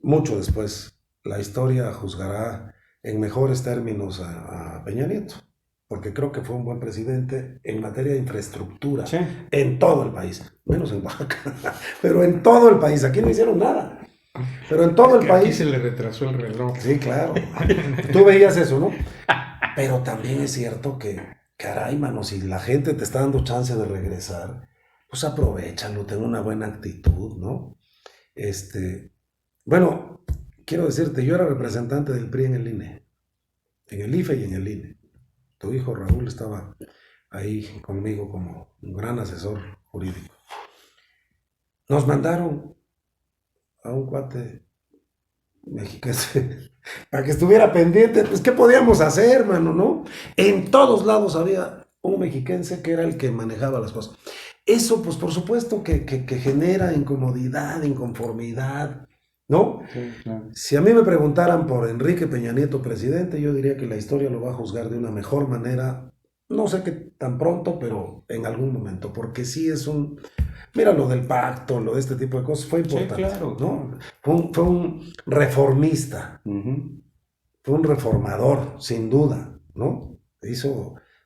mucho después, la historia juzgará en mejores términos a Peña Nieto, porque creo que fue un buen presidente en materia de infraestructura Sí. en todo el país, menos en Oaxaca, pero en todo el país. Aquí no hicieron nada, pero en todo el Que aquí país. se le retrasó el reloj. Sí, claro. Tú veías eso, ¿no? Pero también es cierto que, caray, mano, si la gente te está dando chance de regresar, pues aprovéchalo, ten una buena actitud, ¿no? Bueno, quiero decirte, yo era representante del PRI en el INE, en el IFE y en el INE. Tu hijo Raúl estaba ahí conmigo como un gran asesor jurídico. Nos mandaron a un cuate mexicano para que estuviera pendiente. Pues, ¿qué podíamos hacer, mano, no? En todos lados había un mexiquense que era el que manejaba las cosas. Eso, pues, por supuesto que genera incomodidad, inconformidad, ¿no? Sí, claro. Si a mí me preguntaran por Enrique Peña Nieto presidente, yo diría que la historia lo va a juzgar de una mejor manera. No sé qué tan pronto, pero en algún momento, porque sí es mira, lo del pacto, lo de este tipo de cosas, fue importante, claro. ¿no? Fue un reformista, fue un reformador, sin duda, ¿no?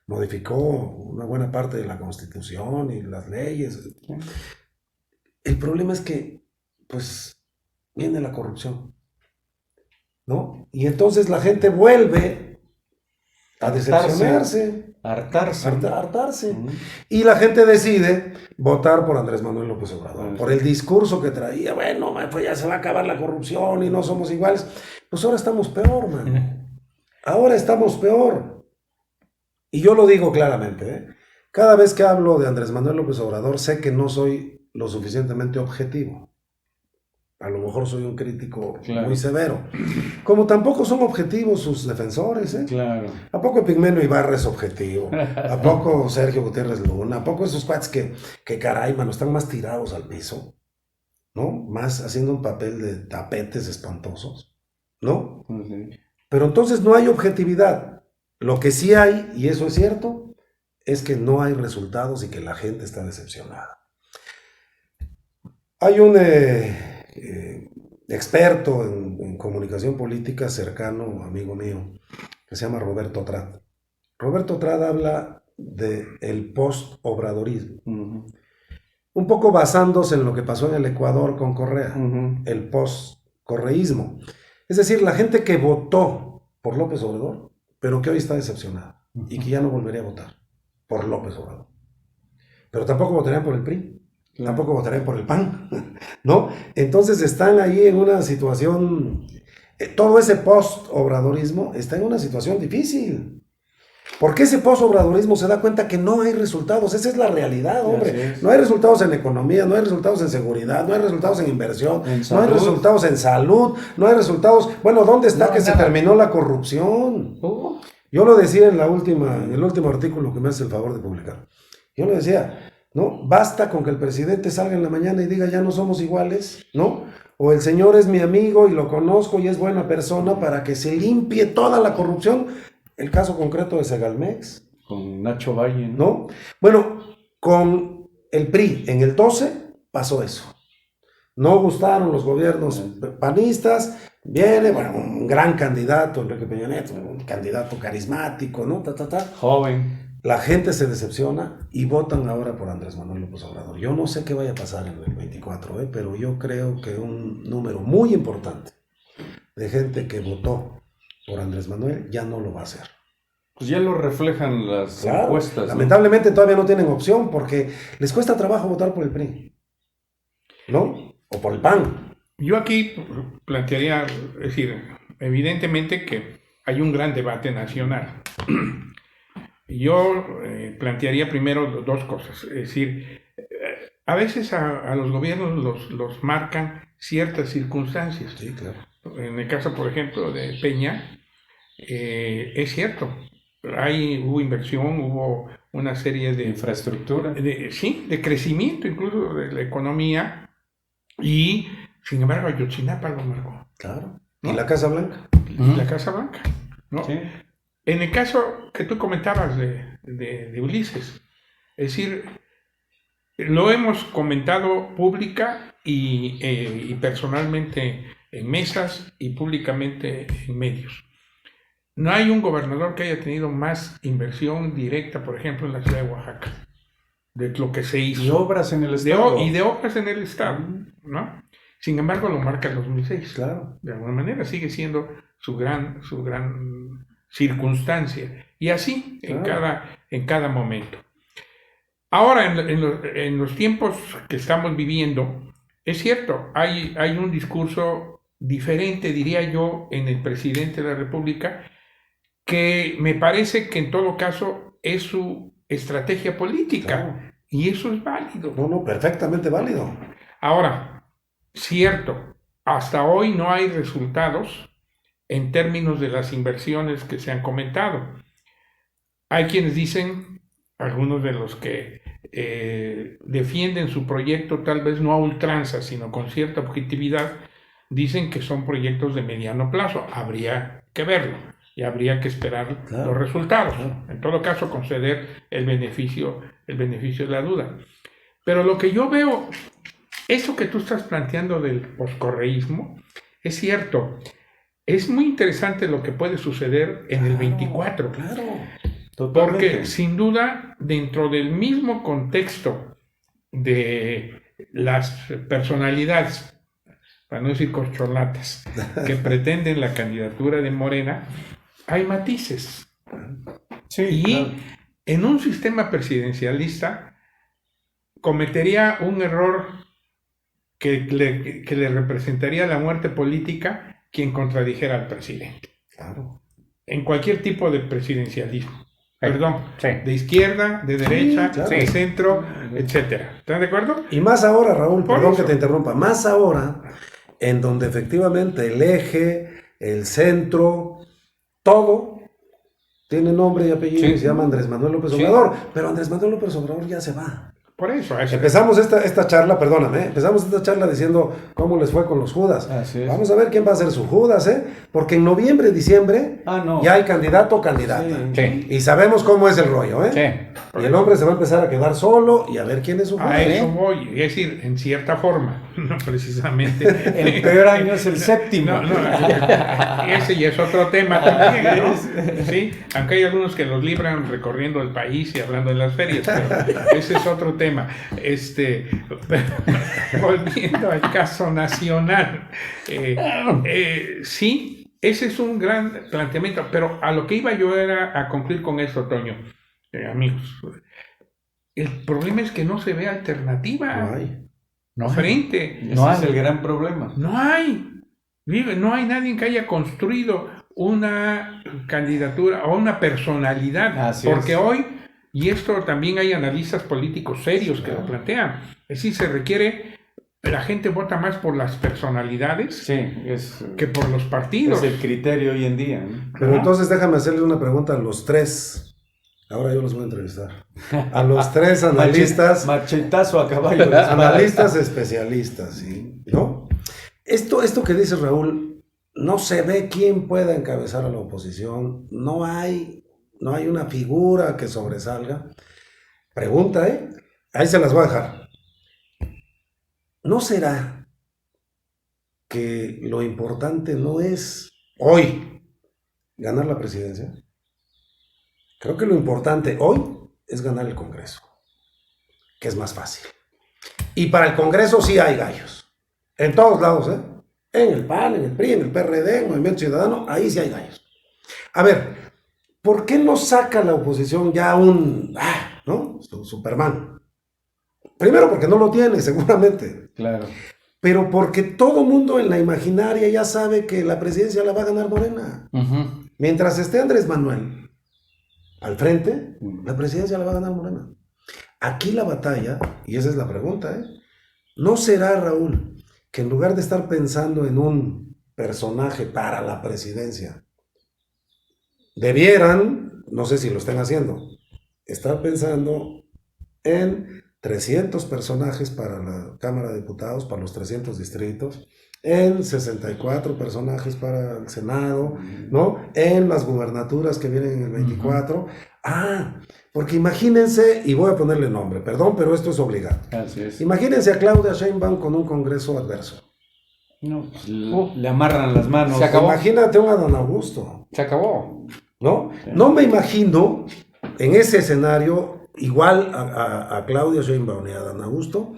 Modificó una buena parte de la Constitución y las leyes. El problema es que, pues, viene la corrupción, ¿no? Y entonces la gente vuelve a decepcionarse. Hartarse. Y la gente decide votar por Andrés Manuel López Obrador, por el discurso que traía. Bueno, pues ya se va a acabar la corrupción y no somos iguales. Pues ahora estamos peor, mano. Ahora estamos peor. Y yo lo digo claramente, ¿eh? Cada vez que hablo de Andrés Manuel López Obrador, sé que no soy lo suficientemente objetivo. A lo mejor soy un crítico muy severo. Como tampoco son objetivos sus defensores, ¿eh? Claro. ¿A poco Pigmenio Ibarra es objetivo? ¿A poco Sergio Gutiérrez Luna? ¿A poco esos cuates que caray, mano, están más tirados al piso? ¿no? Más haciendo un papel de tapetes espantosos, ¿no? Ujú. Pero entonces no hay objetividad. Lo que sí hay, y eso es cierto, es que no hay resultados y que la gente está decepcionada. Hay un experto en comunicación política cercano, amigo mío, que se llama Roberto Trad. Roberto Trad habla del post-obradorismo, Ujú. un poco basándose en lo que pasó en el Ecuador con Correa, Ujú. el post-correísmo. Es decir, la gente que votó por López Obrador, pero que hoy está decepcionada y que ya no volvería a votar por López Obrador. Pero tampoco votarían por el PRI, tampoco votarían por el PAN, ¿no? Entonces están ahí en una situación, todo ese post-obradorismo está en una situación difícil. Porque ese post-obradorismo se da cuenta que no hay resultados, esa es la realidad, hombre. es. No hay resultados en economía, no hay resultados en seguridad, no hay resultados en inversión, En no hay salud. resultados en salud, no hay resultados. Bueno, ¿dónde está No, que se nada. terminó la corrupción? Yo lo decía en el último artículo que me hace el favor de publicar. Yo lo decía, ¿no? Basta con que el presidente salga en la mañana y diga ya no somos iguales, ¿no? O el señor es mi amigo y lo conozco y es buena persona para que se limpie toda la corrupción. El caso concreto de Segalmex, Con Nacho Valle, ¿no? ¿no? Bueno, con el PRI en el 12 pasó eso. No gustaron los gobiernos panistas, viene, bueno, un gran candidato, Enrique Peña Nieto, un candidato carismático, ¿no? Joven. La gente se decepciona y votan ahora por Andrés Manuel López Obrador. Yo no sé qué vaya a pasar en el 24, pero yo creo que un número muy importante de gente que votó por Andrés Manuel ya no lo va a hacer. Pues ya lo reflejan las Claro, encuestas, ¿no? lamentablemente todavía no tienen opción porque les cuesta trabajo votar por el PRI, ¿no? O por el PAN. Yo aquí plantearía, es decir, evidentemente que hay un gran debate nacional. Yo plantearía primero dos cosas, es decir, a veces a los gobiernos los marcan ciertas circunstancias. Sí, claro. En el caso, por ejemplo, de Peña, es cierto, hubo inversión, hubo una serie de Infraestructura. de crecimiento incluso de la economía, y sin embargo Ayotzinapa lo marcó, Claro. ¿no? ¿Y la Casa Blanca? Y la Casa Blanca, ¿no? Sí. En el caso que tú comentabas de Ulises, es decir, lo hemos comentado pública y personalmente en mesas y públicamente en medios. No hay un gobernador que haya tenido más inversión directa, por ejemplo, en la ciudad de Oaxaca, de lo que se hizo. Y obras en el estado. Y de obras en el estado, ¿no? Sin embargo, lo marca el 2006. Claro. De alguna manera sigue siendo su gran circunstancia. Y así Claro. en cada momento. Ahora, en los tiempos que estamos viviendo, es cierto, hay un discurso diferente, diría yo, en el presidente de la República, que me parece que en todo caso es su estrategia política. Claro. Y eso es válido. No, perfectamente válido. Ahora, cierto, hasta hoy no hay resultados en términos de las inversiones que se han comentado. Hay quienes dicen, algunos de los que defienden su proyecto, tal vez no a ultranza, sino con cierta objetividad, dicen que son proyectos de mediano plazo. Habría que verlo y habría que esperar los resultados. En todo caso, conceder el beneficio de la duda. Pero lo que yo veo, eso que tú estás planteando del poscorreísmo, es cierto. Es muy interesante lo que puede suceder en el 24. Claro. Totalmente. Porque sin duda, dentro del mismo contexto de las personalidades, para no decir corcholatas, que pretenden la candidatura de Morena, hay matices. Sí, Y claro. en un sistema presidencialista cometería un error que le representaría la muerte política quien contradijera al presidente. Claro. En cualquier tipo de presidencialismo. Perdón, Sí. de izquierda, de derecha, claro. de centro, etcétera. ¿Están de acuerdo? Y más ahora, Raúl, Por perdón eso. que te interrumpa, más ahora, en donde efectivamente el eje, el centro, todo tiene nombre y apellido Sí. y se llama Andrés Manuel López Sí. Obrador. Pero Andrés Manuel López Obrador ya se va. Por eso. Empezamos esta charla, perdóname, empezamos esta charla diciendo cómo les fue con los Judas. Así es. Vamos a ver quién va a ser su Judas, porque en noviembre, diciembre, no. ya hay candidato o candidata. Sí. Y sabemos cómo es el rollo, Sí. Y el hombre se va a empezar a quedar solo y a ver quién es su Judas. A eso voy, es decir, en cierta forma, no precisamente. El peor año es el séptimo. Ese ya es otro tema también, ¿no? Sí, aunque hay algunos que los libran recorriendo el país y hablando de las ferias, pero ese es otro tema. Volviendo al caso nacional, sí, ese es un gran planteamiento, pero a lo que iba yo era a concluir con eso, Toño, amigos. El problema es que no se ve alternativa. No hay. No frente. No es el gran problema. No hay. No hay nadie que haya construido una candidatura o una personalidad. Así porque es. hoy, y esto también hay analistas políticos serios que lo plantean, es decir, se requiere, la gente vota más por las personalidades Sí, es que por los partidos. el criterio hoy en día, ¿no? Pero Ajá. entonces déjame hacerle una pregunta a los tres. Ahora yo los voy a entrevistar. A los tres analistas. Machetazo a caballo. de espada. Analistas especialistas, ¿sí? ¿No? Esto que dice Raúl, no se ve quién pueda encabezar a la oposición, no hay una figura que sobresalga. Pregunta, ahí se las voy a dejar. ¿No será que lo importante no es hoy ganar la presidencia? Creo que lo importante hoy es ganar el Congreso, que es más fácil. Y para el Congreso sí hay gallos. En todos lados, En el PAN, en el PRI, en el PRD, en el Movimiento Ciudadano, ahí sí hay gallos. A ver, ¿por qué no saca la oposición ya Superman? Primero porque no lo tiene, seguramente. Claro. Pero porque todo mundo en la imaginaria ya sabe que la presidencia la va a ganar Morena. Uh-huh. Mientras esté Andrés Manuel al frente, la presidencia la va a ganar Morena. Aquí la batalla, y esa es la pregunta, ¿no será, Raúl, que en lugar de estar pensando en un personaje para la presidencia, debieran, no sé si lo estén haciendo, estar pensando en 300 personajes para la Cámara de Diputados, para los 300 distritos, en 64 personajes para el Senado, ¿no? En las gubernaturas que vienen en el 24. Porque imagínense, y voy a ponerle nombre, perdón, pero esto es obligado. Así es. Imagínense a Claudia Sheinbaum con un Congreso adverso. No, pues, le amarran las manos. Se acabó. Imagínate un Adán Augusto, Se acabó. ¿no? Sí. No me imagino en ese escenario igual a Claudia Sheinbaum y a Adán Augusto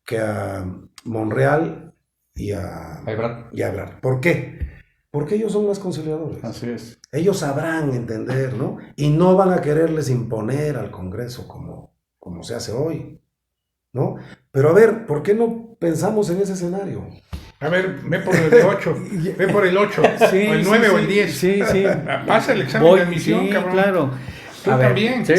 que a Monreal y a Ebrard. ¿Por qué? Porque ellos son más conciliadores. Así es. Ellos sabrán entender, ¿no? Y no van a quererles imponer al Congreso como se hace hoy, ¿no? Pero a ver, ¿por qué no pensamos en ese escenario? A ver, ve por el 8, ve por el 8, Sí, o el 9 sí, o el 10. Sí, sí. Pasa el examen de admisión, sí, cabrón. claro. Tú A ver, también. Sí.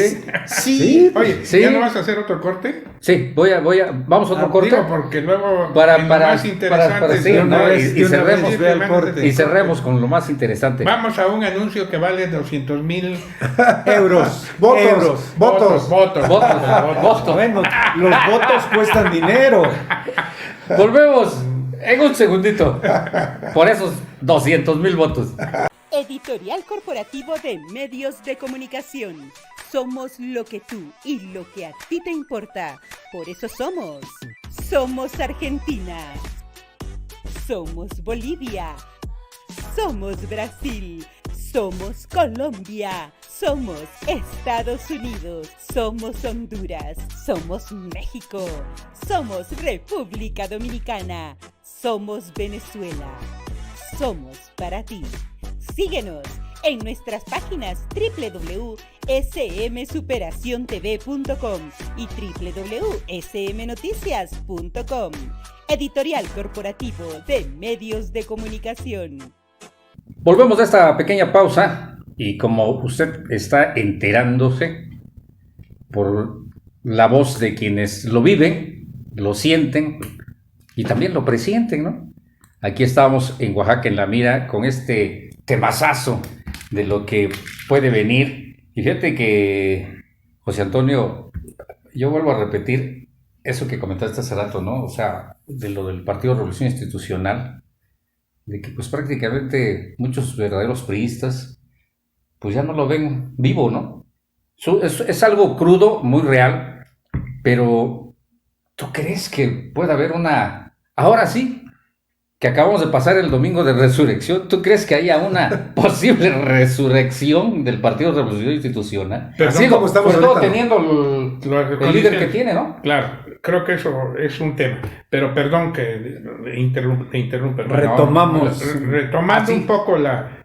Sí. Oye, Sí. ¿ya no vas a hacer otro corte? Sí, vamos a otro corte. Digo, porque luego Para- en lo para- más interesante para- es sí, de una ¿no? vez, Y de una cerremos, vez, ve al de corte. Y cerremos con lo más interesante. Vamos a un anuncio que vale 200,000 Euros. Votos. Euros. Votos. Votos. Votos. Bueno, los votos cuestan dinero. Volvemos en un segundito por esos 200,000 votos. Editorial Corporativo de Medios de Comunicación. Somos lo que tú y lo que a ti te importa. Por eso somos. Somos Argentina. Somos Bolivia. Somos Brasil. Somos Colombia. Somos Estados Unidos. Somos Honduras. Somos México. Somos República Dominicana. Somos Venezuela. Somos para ti. Síguenos en nuestras páginas www.smsuperaciontv.com y www.smnoticias.com. Editorial Corporativo de Medios de Comunicación. Volvemos de esta pequeña pausa y como usted está enterándose por la voz de quienes lo viven, lo sienten y también lo presienten, ¿no? Aquí estamos en Oaxaca en la mira con este temazazo de lo que puede venir. Y fíjate que José Antonio yo vuelvo a repetir eso que comentaste hace rato, ¿no? O sea, de lo del Partido Revolución Institucional, de que pues prácticamente muchos verdaderos priistas pues ya no lo ven vivo, ¿no? Es algo crudo, muy real, pero ¿tú crees que puede haber una... Ahora sí, que acabamos de pasar el domingo de resurrección, ¿tú crees que haya una posible resurrección del Partido Revolución Institucional? Pero Así como estamos todo ahorita, ¿no? teniendo el líder que tiene, ¿no? Claro, creo que eso es un tema. Pero perdón que te interrumpa. Retomamos. Retomando un poco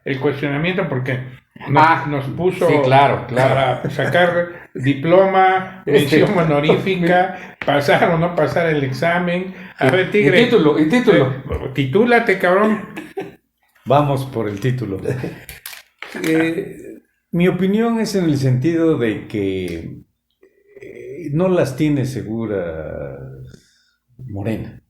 el cuestionamiento, porque nos puso sí, claro. para sacar diploma, mención honorífica, pasar o no pasar el examen. A ver, Tigre. Y título. Titúlate, cabrón. Vamos por el título. Mi opinión es en el sentido de que no las tiene seguras Morena.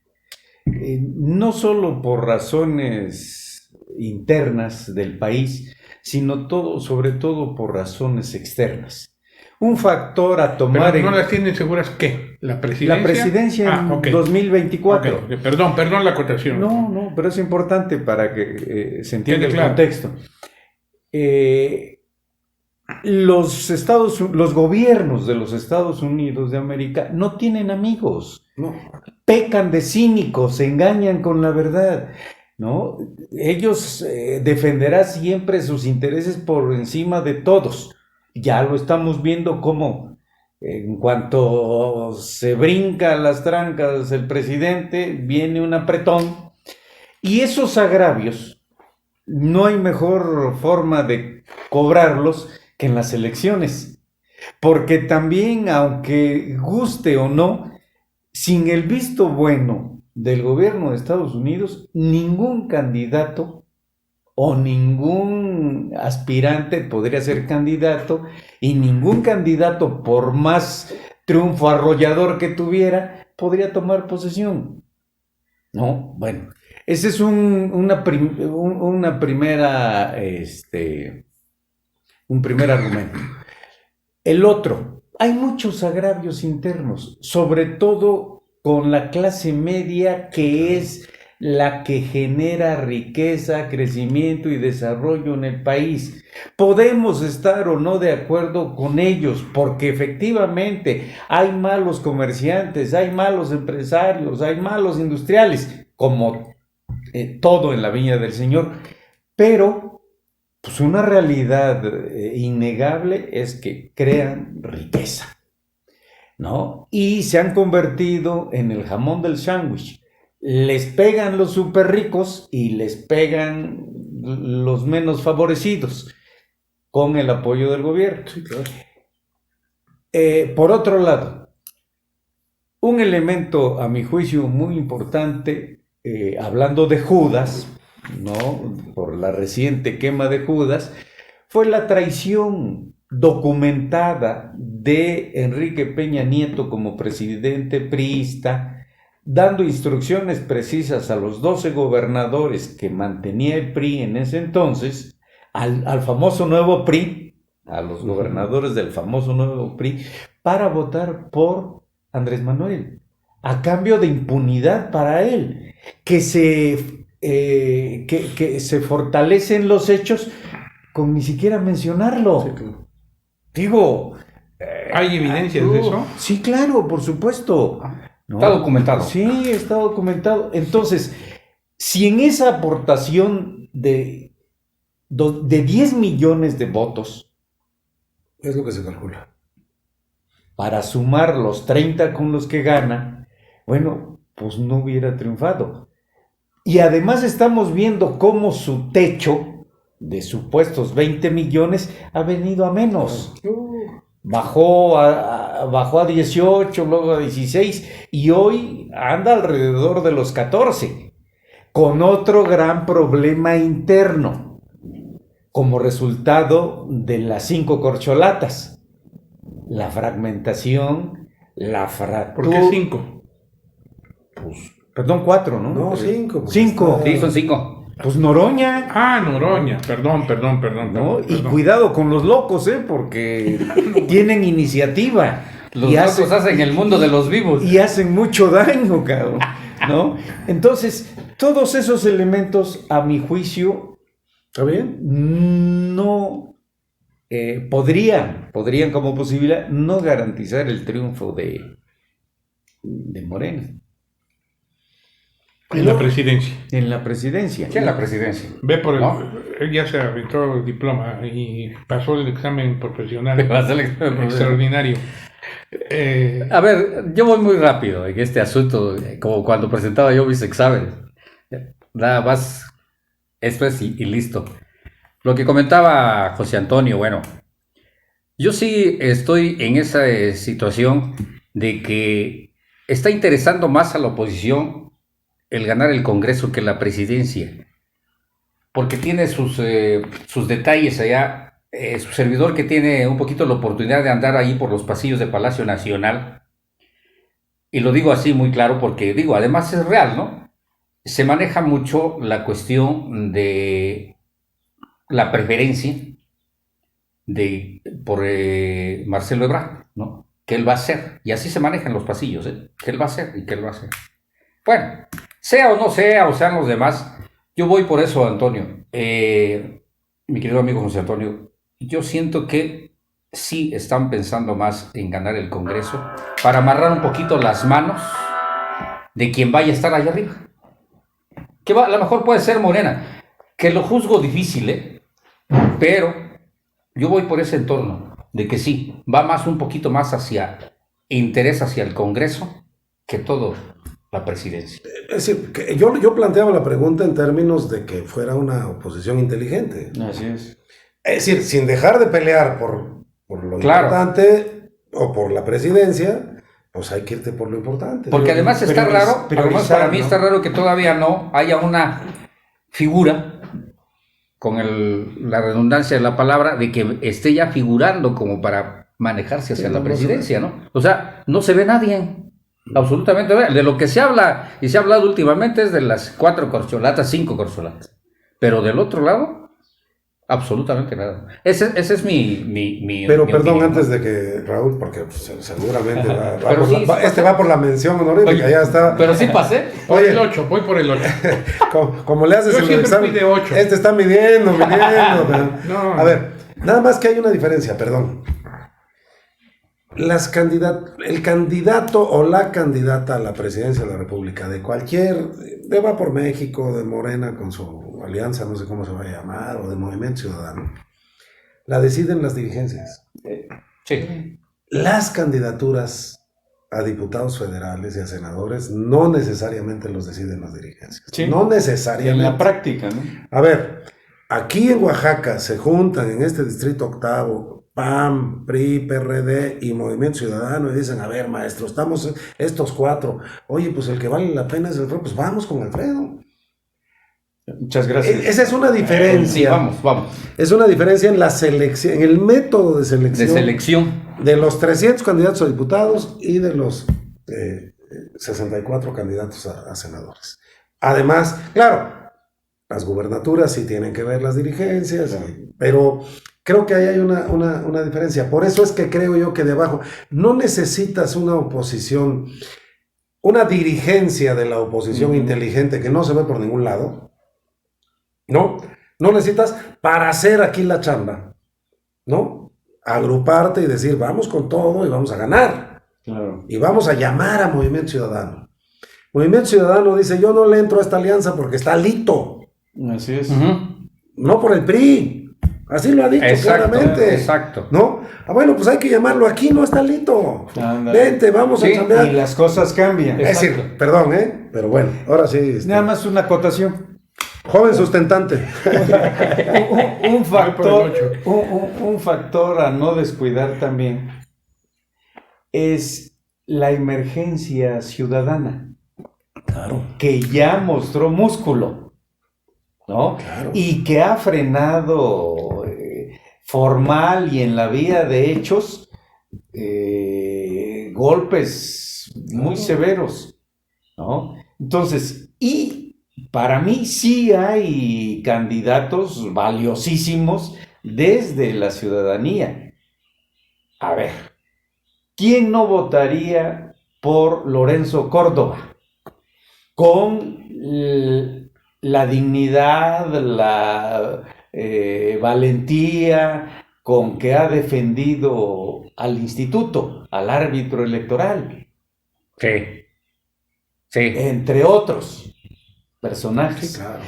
No solo por razones internas del país, sino sobre todo por razones externas. Un factor a tomar Pero ¿no las tienen seguras qué? ¿La presidencia? La presidencia en ok. 2024. Ok. Perdón la acotación. No, pero es importante para que se entienda el claro. contexto. Los gobiernos de los Estados Unidos de América no tienen amigos. No. Pecan de cínicos, se engañan con la verdad, ¿no? Ellos defenderán siempre sus intereses por encima de todos. Ya lo estamos viendo como en cuanto se brinca las trancas el presidente, viene un apretón. Y esos agravios, no hay mejor forma de cobrarlos que en las elecciones. Porque también, aunque guste o no, sin el visto bueno del gobierno de Estados Unidos, ningún candidato o ningún aspirante podría ser candidato, y ningún candidato, por más triunfo arrollador que tuviera, podría tomar posesión. No, bueno, ese es un primer argumento. El otro, hay muchos agravios internos, sobre todo con la clase media, que es la que genera riqueza, crecimiento y desarrollo en el país. Podemos estar o no de acuerdo con ellos, porque efectivamente hay malos comerciantes, hay malos empresarios, hay malos industriales, como todo en la viña del Señor, pero pues una realidad innegable es que crean riqueza, ¿no? Y se han convertido en el jamón del sándwich. Les pegan los súper ricos y les pegan los menos favorecidos con el apoyo del gobierno. Sí, claro. Por otro lado, un elemento a mi juicio muy importante, hablando de Judas, ¿no? Por la reciente quema de Judas, fue la traición documentada de Enrique Peña Nieto como presidente priista, dando instrucciones precisas a los 12 gobernadores que mantenía el PRI en ese entonces, al famoso nuevo PRI, a los gobernadores del famoso nuevo PRI, para votar por Andrés Manuel, a cambio de impunidad para él, que se fortalecen los hechos con ni siquiera mencionarlo. Sí, claro. Digo, ¿Hay evidencias de eso? Sí, claro, por supuesto. ¿No? Está documentado. Sí, está documentado. Entonces, si en esa aportación de 10 millones de votos, Es lo que se calcula. para sumar los 30 con los que gana, bueno, pues no hubiera triunfado. Y además estamos viendo cómo su techo de supuestos 20 millones ha venido a menos. Bajó a 18, luego a 16 y hoy anda alrededor de los 14, con otro gran problema interno, como resultado de las 5 corcholatas. La fragmentación, la fractura... ¿Por qué 5? Pues, perdón, 4, ¿no? No, 5. 5. Sí, son 5. Pues Noroña. Ah, Noroña. Perdón. ¿No? Y cuidado con los locos, porque tienen iniciativa. Los Y muertos hacen el mundo de los vivos. y hacen mucho daño, cabrón, ¿no? Entonces, todos esos elementos, a mi juicio, ¿Está bien? no podrían como posibilidad no garantizar el triunfo de Morena En la presidencia. en la presidencia. ¿Qué es la presidencia? Ve por ¿No? él ya se aventó el diploma y pasó el examen profesional Va a ser el examen profesional. extraordinario. A ver, yo voy muy rápido en este asunto, como cuando presentaba yo mis exámenes. Nada más, esto es y listo. Lo que comentaba José Antonio, bueno, yo sí estoy en esa situación de que está interesando más a la oposición el ganar el Congreso que la presidencia, porque tiene sus detalles allá. Su servidor, que tiene un poquito la oportunidad de andar ahí por los pasillos de Palacio Nacional, y lo digo así muy claro porque digo, además es real, ¿no? Se maneja mucho la cuestión de la preferencia por Marcelo Ebrard, ¿no? Que él va a hacer, y así se manejan los pasillos, ¿eh? Que él va a hacer y que él va a hacer. Bueno, sea o no sea, o sean los demás, yo voy por eso, Antonio. Mi querido amigo José Antonio, yo siento que sí están pensando más en ganar el Congreso para amarrar un poquito las manos de quien vaya a estar allá arriba. Que a lo mejor puede ser Morena, que lo juzgo difícil, pero yo voy por ese entorno, de que sí, va más un poquito más hacia interés hacia el Congreso que todo la presidencia. Es decir, que yo planteaba la pregunta en términos de que fuera una oposición inteligente. Así es. Es decir, sin dejar de pelear por lo Claro. importante o por la presidencia, pues hay que irte por lo importante. Porque además está raro, además para mí ¿no? está raro que todavía no haya una figura, con la redundancia de la palabra, de que esté ya figurando como para manejarse hacia Sí, la no presidencia, ¿no? O sea, no se ve nadie, absolutamente. De lo que se habla, y se ha hablado últimamente, es de las 5 corcholatas. Pero del otro lado, absolutamente nada. Ese es mi Pero mi perdón, opinión, antes ¿no? de que Raúl, porque pues, seguramente Pero sí, este va por la mención honorífica, Oye, ya está. Pero sí pasé. Por Oye. el 8, voy por el 8. Como le haces Yo el siempre examen, fui de 8. este está midiendo. pero- No. A ver, nada más que hay una diferencia, perdón. El candidato o la candidata a la presidencia de la República, de Va por México, de Morena con su alianza, no sé cómo se va a llamar, o de Movimiento Ciudadano, la deciden las dirigencias. Sí. Las candidaturas a diputados federales y a senadores no necesariamente los deciden las dirigencias. Sí. No En necesariamente. la práctica, ¿no? A ver, aquí en Oaxaca se juntan en este distrito octavo PAN, PRI, PRD y Movimiento Ciudadano y dicen, a ver, maestro, estamos estos 4. Oye, pues el que vale la pena es Alfredo, pues vamos con Alfredo. Muchas gracias. Esa es una diferencia. Sí, vamos. Es una diferencia en la selección, en el método de selección. De selección. De los 300 candidatos a diputados y de los 64 candidatos a senadores. Además, claro, las gubernaturas sí tienen que ver las dirigencias, pero creo que ahí hay una diferencia. Por eso es que creo yo que debajo no necesitas una oposición, una dirigencia de la oposición inteligente que no se ve por ningún lado. No necesitas para hacer aquí la chamba, ¿no? Agruparte y decir, vamos con todo y vamos a ganar. Claro. Y vamos a llamar a Movimiento Ciudadano. Movimiento Ciudadano dice, yo no le entro a esta alianza porque está Lito, Así es. no por el PRI. Así lo ha dicho claramente. Exacto. ¿No? Bueno, pues hay que llamarlo. Aquí no está Lito. Ándale. Vente, vamos a Sí, chambear. Y las cosas cambian. Es decir, perdón, pero bueno, ahora sí. Nada más una acotación. Joven sustentante. un factor, Voy por un factor a no descuidar también es la emergencia ciudadana, Claro. que ya mostró músculo, ¿no? Claro. Y que ha frenado formal y en la vía de hechos golpes muy severos, ¿no? Entonces, y para mí sí hay candidatos valiosísimos desde la ciudadanía. A ver, ¿quién no votaría por Lorenzo Córdoba? Con la dignidad, la valentía con que ha defendido al instituto, al árbitro electoral. Sí. Sí. Entre otros personajes. Sí, claro.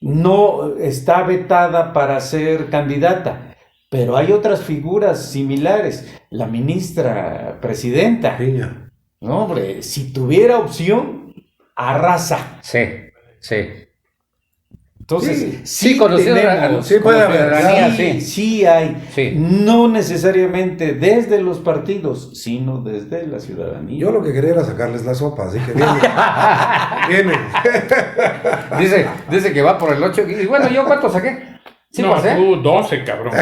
No está vetada para ser candidata, pero hay otras figuras similares. La ministra presidenta. Piña. No, hombre, si tuviera opción, arrasa. Sí, sí. Entonces, Sí, conociendo tenemos, sí puede haber, ciudadanía, sí hay. Sí. No necesariamente desde los partidos, sino desde la ciudadanía. Yo lo que quería era sacarles la sopa, así que viene. Dice que va por el 8. Y bueno, ¿yo cuánto saqué? ¿Sí No, pasé? tú 12, cabrón.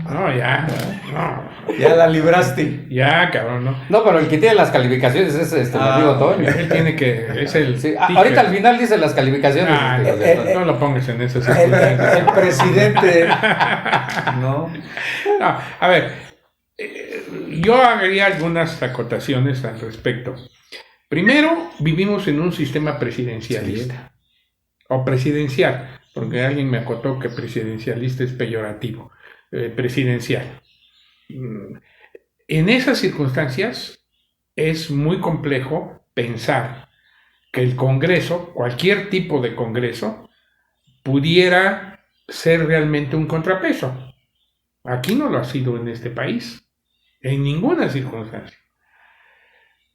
No, ya. No, Ya la libraste. ya, cabrón, no. No, pero el que tiene las calificaciones es mi amigo Toño. Él tiene que. Es el. Sí, teacher. ahorita al final dice las calificaciones. Ah, no lo pongas en esas El circunstancias. presidente. ¿No? No, a ver, yo haría algunas acotaciones al respecto. Primero, vivimos en un sistema presidencialista. O presidencial, porque alguien me acotó que presidencialista es peyorativo. Presidencial. En esas circunstancias es muy complejo pensar que el Congreso, cualquier tipo de Congreso, pudiera ser realmente un contrapeso. Aquí no lo ha sido en este país, en ninguna circunstancia.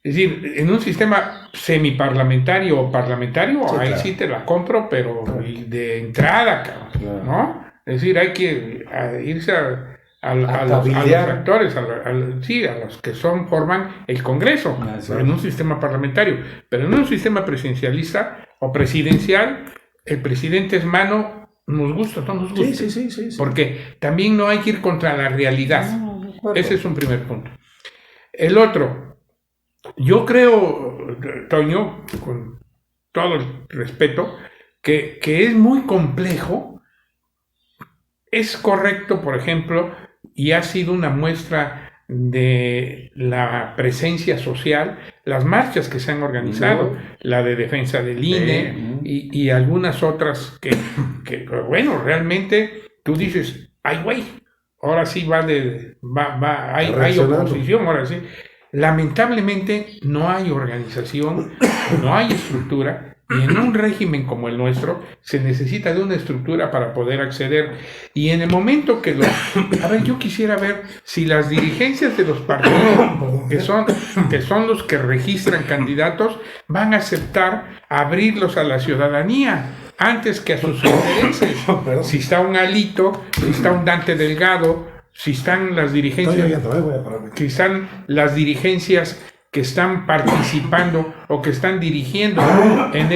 Es decir, en un sistema semiparlamentario o parlamentario, Sí, ahí claro. sí te la compro, pero de entrada, cabrón, ¿no? Es decir, hay que irse a los actores, a los que forman el Congreso, en un sistema parlamentario. Pero en un sistema presidencialista o presidencial, el presidente es mano, nos gusta, no nos gusta. Sí. Porque también no hay que ir contra la realidad. Ese es un primer punto. El otro, yo creo, Toño, con todo el respeto, que es muy complejo. Es correcto, por ejemplo, y ha sido una muestra de la presencia social, las marchas que se han organizado, la de defensa del INE y algunas otras que, bueno, realmente tú dices, ay, güey, ahora sí hay oposición, ahora sí. Lamentablemente no hay organización, no hay estructura, y en un régimen como el nuestro se necesita de una estructura para poder acceder. Y en el momento que a ver, yo quisiera ver si las dirigencias de los partidos, que son los que registran candidatos, van a aceptar abrirlos a la ciudadanía antes que a sus intereses. Si está un Alito, si está un Dante Delgado, si están las dirigencias, que están participando o que están dirigiendo en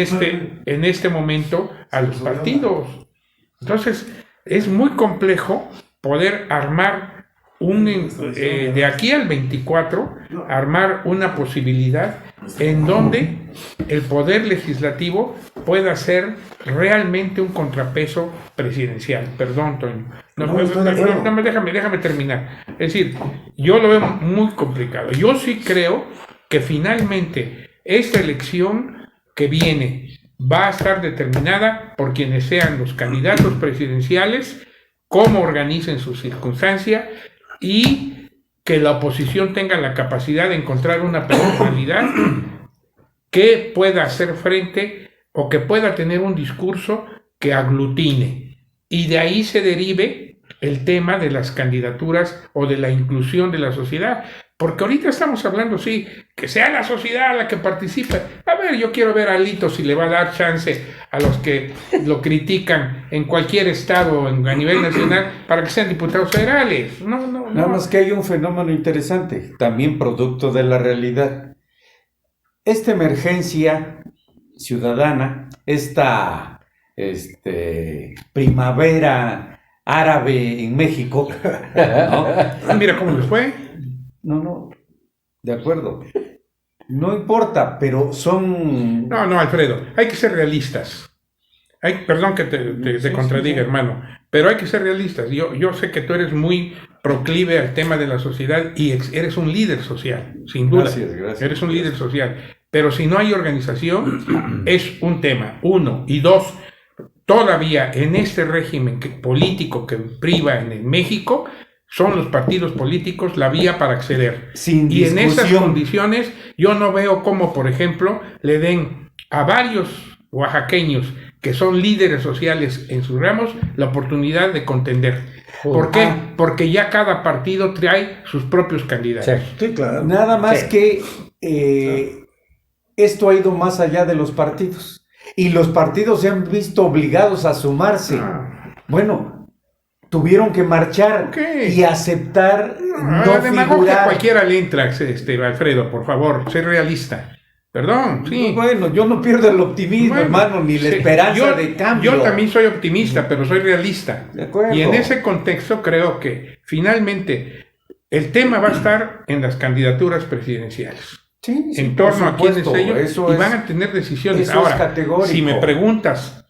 este momento a los partidos. Entonces, es muy complejo poder armar de aquí al 24, armar una posibilidad en donde el poder legislativo pueda ser realmente un contrapeso presidencial. Perdón, Toño. Déjame terminar. Es decir, yo lo veo muy complicado. Yo sí creo que finalmente esta elección que viene va a estar determinada por quienes sean los candidatos presidenciales, cómo organicen su circunstancia y que la oposición tenga la capacidad de encontrar una personalidad que pueda hacer frente o que pueda tener un discurso que aglutine. Y de ahí se derive el tema de las candidaturas o de la inclusión de la sociedad. Porque ahorita estamos hablando, sí, que sea la sociedad la que participe. A ver, yo quiero ver a Alito si le va a dar chance a los que lo critican en cualquier estado a nivel nacional para que sean diputados federales. No. Nada más que hay un fenómeno interesante, también producto de la realidad. Esta emergencia ciudadana, esta primavera árabe en México, ¿no? Mira cómo les fue. No, de acuerdo. No importa, pero son... No, Alfredo, hay que ser realistas. Perdón que te contradiga, hermano, pero hay que ser realistas. Yo sé que tú eres muy proclive al tema de la sociedad y eres un líder social, sin duda. Gracias. Eres un líder social. Pero si no hay organización, es un tema. 1. Y 2, todavía en este régimen político que priva en México, son los partidos políticos la vía para acceder. Sin y en esas discusión. condiciones, yo no veo cómo, por ejemplo, le den a varios oaxaqueños que son líderes sociales en sus ramos la oportunidad de contender. ¿Por qué? Porque ya cada partido trae sus propios candidatos. Sí, claro. Nada más Sí. que esto ha ido más allá de los partidos. Y los partidos se han visto obligados a sumarse. Bueno, Tuvieron que marchar Ok. y aceptar no demagogia figurar. cualquiera le entra, Alfredo, por favor, sé realista. Perdón, sí. Bueno, yo no pierdo el optimismo, Bueno, hermano, ni la sí, esperanza de cambio. Yo también soy optimista, pero soy realista. De acuerdo. Y en ese contexto creo que finalmente el tema va a estar en las candidaturas presidenciales. Sí, sí, En por torno a quiénes supuesto, ellos eso y es- van a tener decisiones. eso es Ahora, categórico. si me preguntas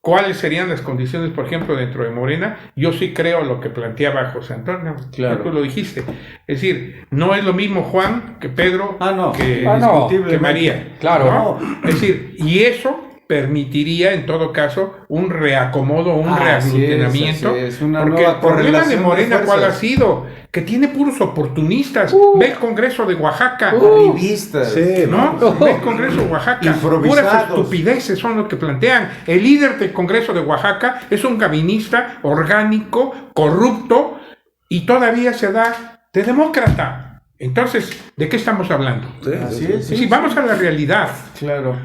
cuáles serían las condiciones, por ejemplo, dentro de Morena, yo sí creo lo que planteaba José Antonio. Claro. Tú lo dijiste. Es decir, no es lo mismo Juan que Pedro no. que, no, que María. Claro. ¿no? Es decir, y eso permitiría en todo caso un reacomodo, un reaglutinamiento. así es, una porque nueva el problema de correlación de Morena, ¿cuál ha fuerzas. sido? Que tiene puros oportunistas. Ve el Congreso de Oaxaca. Arribistas. Sí, ¿No? Ve el Congreso de Oaxaca. Improvisados. Puras estupideces son lo que plantean. El líder del Congreso de Oaxaca es un gabinista orgánico, corrupto, y todavía se da de demócrata. Entonces, ¿de qué estamos hablando? Sí, Así sí, es. Si vamos a la realidad. Claro.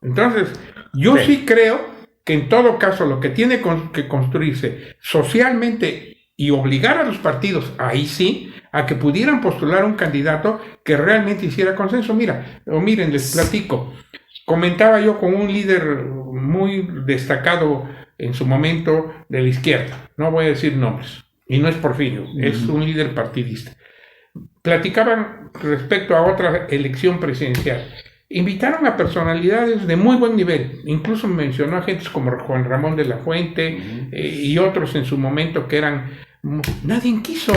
Entonces, yo sí creo que en todo caso lo que tiene que construirse socialmente y obligar a los partidos, ahí sí, a que pudieran postular un candidato que realmente hiciera consenso. Miren, les platico. Comentaba yo con un líder muy destacado en su momento de la izquierda, no voy a decir nombres, y no es Porfirio, es un líder partidista. Platicaban respecto a otra elección presidencial. Invitaron a personalidades de muy buen nivel, incluso mencionó a gentes como Juan Ramón de la Fuente y otros en su momento que eran... Nadie quiso.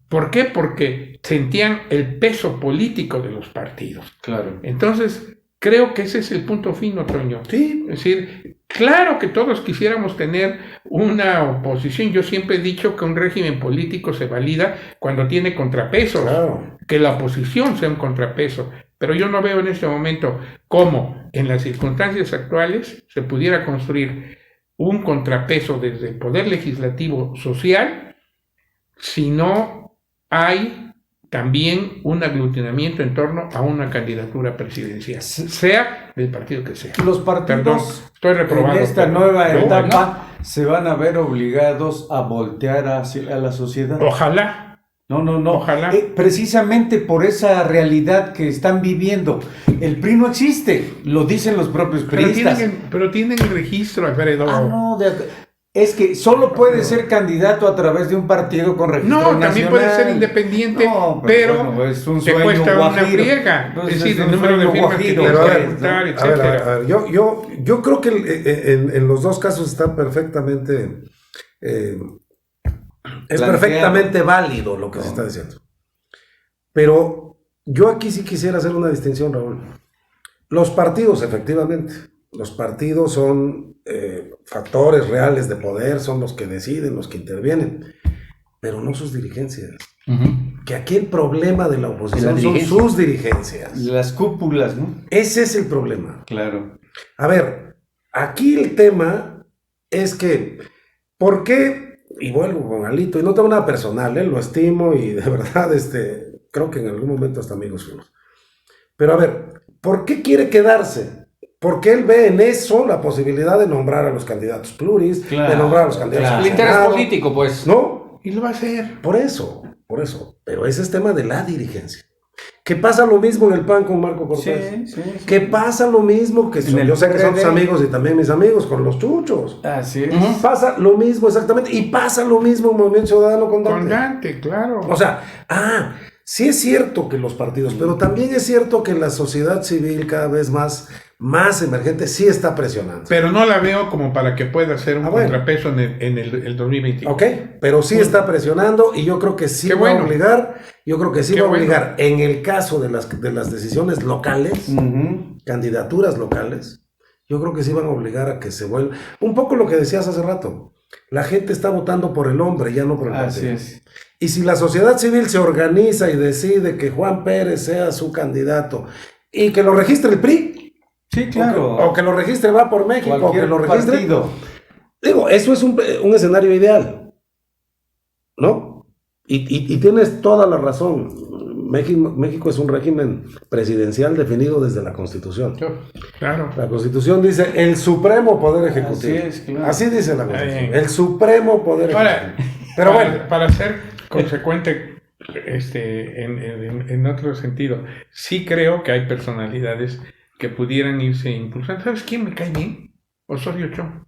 ¿Por qué? Porque sentían el peso político de los partidos. Claro. Entonces, creo que ese es el punto fino, Toño. Sí. Es decir, claro que todos quisiéramos tener una oposición. Yo siempre he dicho que un régimen político se valida cuando tiene contrapesos. Claro. Que la oposición sea un contrapeso. Pero yo no veo en este momento cómo en las circunstancias actuales se pudiera construir un contrapeso desde el poder legislativo social si no hay también un aglutinamiento en torno a una candidatura presidencial, sea del partido que sea. Los partidos Perdón, estoy reprobado. en esta pero- nueva pero etapa se van a ver obligados a voltear hacia a la sociedad. Ojalá. No. Ojalá. Precisamente por esa realidad que están viviendo. El PRI no existe, lo dicen los propios priistas. Pero tienen registro, Alfredo. No, es que solo puede ser candidato a través de un partido con registro No, nacional. también puede ser independiente, No, pero bueno, es un te sueño cuesta una guajiro. friega. Entonces, Es decir, es el un número de sueño firmas que guajiro, tienes Pero a que ver, juntar, a ver, etcétera. a ver, yo creo que en los dos casos está perfectamente, es Planteado. perfectamente válido lo que se está diciendo. Pero yo aquí sí quisiera hacer una distinción, Raúl. Los partidos, efectivamente, los partidos son factores reales de poder, son los que deciden, los que intervienen, pero no sus dirigencias. Que aquí el problema de la oposición De la son dirigencia. sus dirigencias. Las cúpulas, ¿no? Ese es el problema. Claro. A ver, aquí el tema es que, ¿por qué? Y vuelvo con Alito, y no tengo nada personal, lo estimo y de verdad, creo que en algún momento hasta amigos fuimos. Pero a ver, ¿por qué quiere quedarse? Porque él ve en eso la posibilidad de nombrar a los candidatos pluris, Claro, de nombrar a los candidatos claro. al El interés Senado, político, pues. ¿no? Y lo va a hacer. Por eso. Pero ese es tema de la dirigencia. Que pasa lo mismo en el PAN con Marco Cortés. Sí. Que pasa lo mismo que En el yo sé que son tus PRD. amigos y también mis amigos con los chuchos. Así es. Pasa lo mismo exactamente y pasa lo mismo en Movimiento Ciudadano con Dante. Con Dante, claro. O sea, Sí es cierto que los partidos, pero también es cierto que la sociedad civil cada vez más emergente sí está presionando. Pero no la veo como para que pueda ser un bueno. contrapeso en el 2021. Ok, pero sí está presionando y yo creo que sí Qué va bueno. a obligar, yo creo que sí Qué va a bueno. obligar en el caso de las decisiones locales, candidaturas locales, yo creo que sí van a obligar a que se vuelva, un poco lo que decías hace rato, la gente está votando por el hombre, ya no por el Así partido. es. Y si la sociedad civil se organiza y decide que Juan Pérez sea su candidato y que lo registre el PRI, Sí, claro. o que lo registre Va por México, o Cualquier que lo registre... partido. Digo, eso es un escenario ideal, ¿no? Y tienes toda la razón. México es un régimen presidencial definido desde la Constitución. Claro. La Constitución dice el supremo poder ejecutivo. Así es, claro. Así dice la Constitución. Bien. El supremo poder Ahora, ejecutivo. Pero bueno, para ser consecuente en otro sentido, sí creo que hay personalidades que pudieran irse impulsando. ¿Sabes quién me cae bien? Osorio Chong.